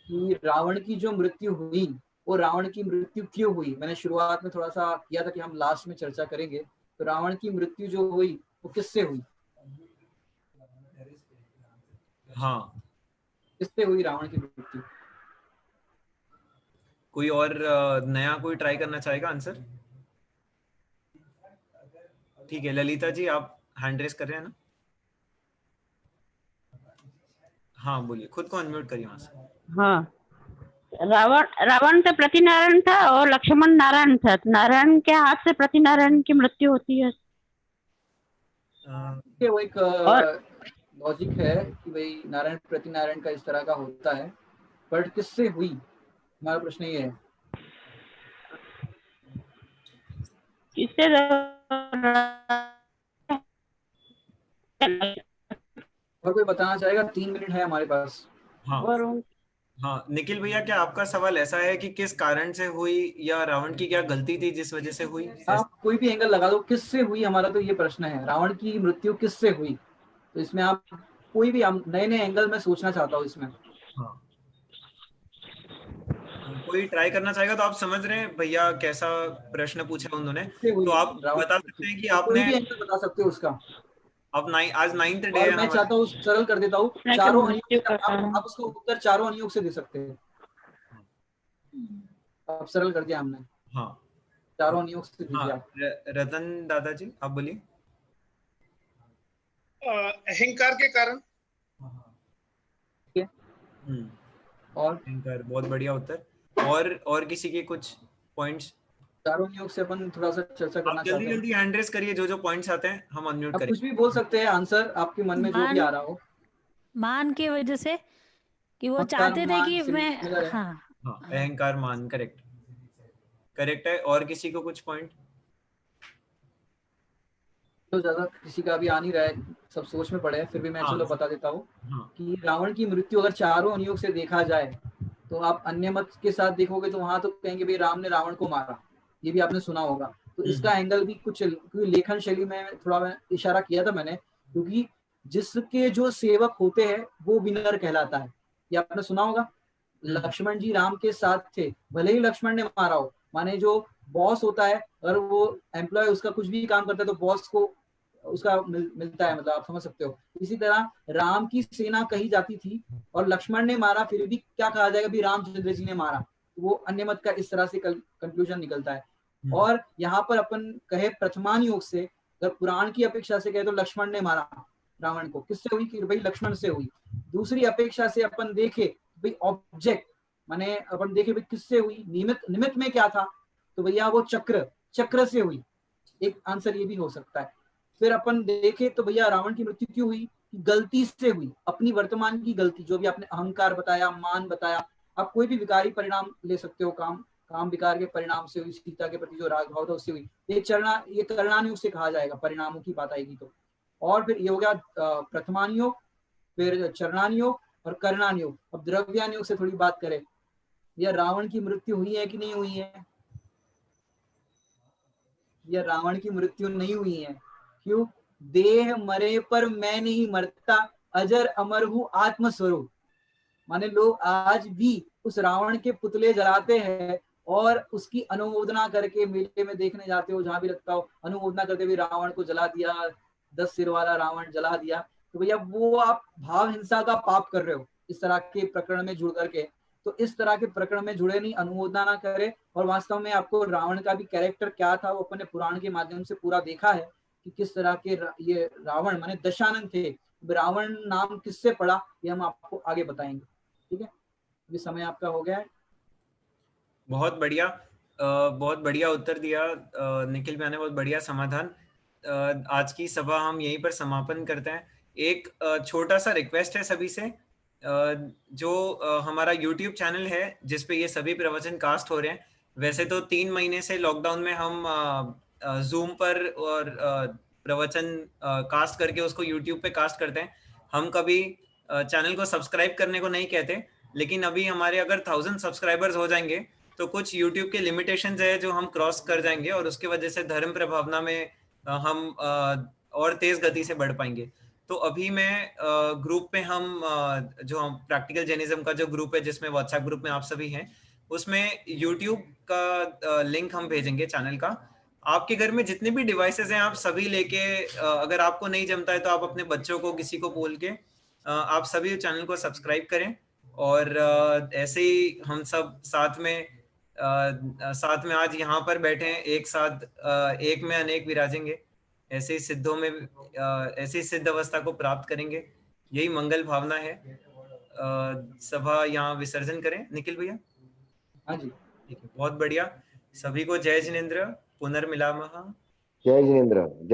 कि रावण की जो मृत्यु हुई वो रावण की मृत्यु क्यों हुई? मैंने शुरुआत में थोड़ा सा किया था कि हम लास्ट में चर्चा करेंगे। तो रावण की मृत्यु जो हुई वो किससे हुई? हाँ, किससे हुई रावण की मृत्यु? कोई और नया कोई ट्राई करना चाहेगा आंसर? ठीक है, ललिता जी आप हैंड रेस कर रहे हैं ना? हाँ बोलिए, खुद को अनम्यूट करिए वहां से। हाँ, रावण से प्रतिनारायण था और लक्ष्मण नारायण था। नारायण के हाथ से प्रतिनारायण की मृत्यु होती है। वो एक लॉजिक है कि भाई नारायण प्रतिनारायण का इस तरह का होता है, बट किससे हुई? हमारा प्रश्न ये है। इससे और कोई बताना चाहेगा? 3 मिनट है हमारे पास। हाँ हाँ, निखिल भैया क्या आपका सवाल ऐसा है कि किस कारण से हुई, या रावण की क्या गलती थी जिस वजह से हुई? आप कोई भी एंगल लगा दो, किससे हुई, हमारा तो ये प्रश्न है, रावण की मृत्यु किससे हुई। तो इसमें आप कोई भी नए नए एंगल में सोचना चाहता हूँ इसमें। हाँ, कोई ट्राई करना चाहेगा? तो आप समझ रहे हैं भैया कैसा प्रश्न पूछा उन्होंने, तो आप बता सकते हैं कि कोई आपने भी एंगल बता सकते हो उसका। अब आज 9th डे और है मैं चाहता हूँ सरल कर देता हूँ, चारों अनियोग आप उसको उत्तर चारों अनियोग से दे सकते हैं। अब सरल कर दिया हमने। हाँ, चारों अनियोग से दीजिए आप। रतन दादाजी आप बोलिए। अहंकार के कारण। और अहंकार, बहुत बढ़िया उत्तर। और किसी के कुछ पॉइंट्स? चारों नियोग से अपन थोड़ा सा चर्चा करना चाहते हैं। जल्दी हैंड रेस करिए, जो पॉइंट्स आते हैं हम अनम्यूट करेंगे। कुछ भी बोल सकते हैं, आंसर आपके मन में जो भी आ रहा हो। मान की वजह से कि वो चाहते थे कि मैं अहंकार मान करेक्ट है। और किसी को कुछ पॉइंट? तो ज्यादा किसी का भी आ नहीं रहा है, सब सोच में पड़े हैं, फिर भी मैं चलो बता देता हूँ कि रावण की मृत्यु अगर चारों अनियोग से देखा जाए तो आप अन्य मत के साथ देखोगे तो वहां तो कहेंगे भाई राम ने रावण को मारा, ये भी आपने सुना होगा। तो इसका एंगल भी कुछ लेखन शैली में थोड़ा मैं इशारा किया था मैंने, क्योंकि जिसके जो सेवक होते हैं वो विनर कहलाता है, ये आपने सुना होगा। लक्ष्मण जी राम के साथ थे, भले ही लक्ष्मण ने मारा हो, माने जो बॉस होता है अगर वो एम्प्लॉय उसका कुछ भी काम करता है तो बॉस को उसका मिलता है, मतलब आप समझ सकते हो। इसी तरह राम की सेना कही जाती थी और लक्ष्मण ने मारा, फिर भी क्या कहा जाएगा भी रामचंद्र जी ने मारा, वो अन्य मत का इस तरह से कंक्लूजन निकलता है। और यहाँ पर अपन कहे प्रथमान योग से, अगर पुराण की अपेक्षा से कहे तो लक्ष्मण ने मारा रावण को। किससे हुई? कि भाई लक्ष्मण से हुई। दूसरी अपेक्षा से अपन देखे भाई ऑब्जेक्ट, माने अपन देखे भाई किससे हुई, निमित्त में क्या था, तो भैया वो चक्र से हुई। एक आंसर ये भी हो सकता है। फिर अपन देखे तो भैया रावण की मृत्यु क्यों हुई? गलती से हुई, अपनी वर्तमान की गलती, जो भी आपने अहंकार बताया, मान बताया, आप कोई भी विकारी परिणाम ले सकते हो, काम विकार के परिणाम से हुई, सीता के प्रति जो राग भाव था उससे हुई। ये करणानुयोग से कहा जाएगा, परिणामों की बात आएगी तो। और फिर ये हो गया प्रथमानुयोग, फिर चरणानुयोग और कर्णानुयोग। अब द्रव्यानुयोग से थोड़ी बात करें, यह रावण की मृत्यु हुई है कि नहीं हुई है? यह रावण की मृत्यु नहीं हुई है। क्यों? देह मरे पर मैं नहीं मरता, अजर अमर हूं आत्मस्वरूप। माने लोग आज भी उस रावण के पुतले जलाते हैं और उसकी अनुमोदना करके मेले में देखने जाते हो, जहां भी लगता हो अनुमोदना करते हुए रावण को जला दिया, 10 सिर वाला रावण जला दिया। तो भैया वो आप भाव हिंसा का पाप कर रहे हो इस तरह के प्रकरण में जुड़ करके। तो इस तरह के प्रकरण में जुड़े नहीं, अनुमोदना ना करे। और वास्तव में आपको रावण का भी कैरेक्टर क्या था वो अपने पुराण के माध्यम से पूरा देखा है कि किस तरह के ये रावण माने दशानन थे। रावण नाम किससे पड़ा ये हम आपको आगे बताएंगे। ठीक है, ये समय आपका हो गया है। बहुत बढ़िया उत्तर दिया निखिल भैया ने, बहुत बढ़िया समाधान। आज की सभा हम यहीं पर समापन करते हैं। एक छोटा सा रिक्वेस्ट है सभी से, जो हमारा YouTube चैनल है जिस पे ये सभी प्रवचन कास्ट हो रहे हैं, वैसे तो 3 महीने से लॉकडाउन में हम जूम पर और प्रवचन कास्ट करके उसको YouTube पे कास्ट करते हैं। हम कभी चैनल को सब्सक्राइब करने को नहीं कहते, लेकिन अभी हमारे अगर 1000 सब्सक्राइबर्स हो जाएंगे तो कुछ YouTube के लिमिटेशंस है जो हम क्रॉस कर जाएंगे, और उसकी वजह से धर्म प्रभावना में हम और तेज गति से बढ़ पाएंगे। तो अभी मैं ग्रुप पे हम जो हम प्रैक्टिकल जैनिज्म का जो ग्रुप है जिसमें व्हाट्सएप ग्रुप में आप सभी हैं, उसमें YouTube का लिंक हम भेजेंगे चैनल का। आपके घर में जितने भी डिवाइसेस हैं आप सभी लेके, अगर आपको नहीं जमता है तो आप अपने बच्चों को किसी को बोल के आप सभी चैनल को सब्सक्राइब करें। और ऐसे ही हम सब साथ में आज यहाँ पर बैठे हैं, एक साथ एक में अनेक विराजेंगे, ऐसे ही सिद्धों में ऐसी सिद्ध अवस्था को प्राप्त करेंगे, यही मंगल भावना है। सभा यहाँ विसर्जन करें निखिल भैया। हाँ जी, ठीक है, बहुत बढ़िया। सभी को जय जिनेंद्र, पुनर्मिलामः। जय जिनेंद्र।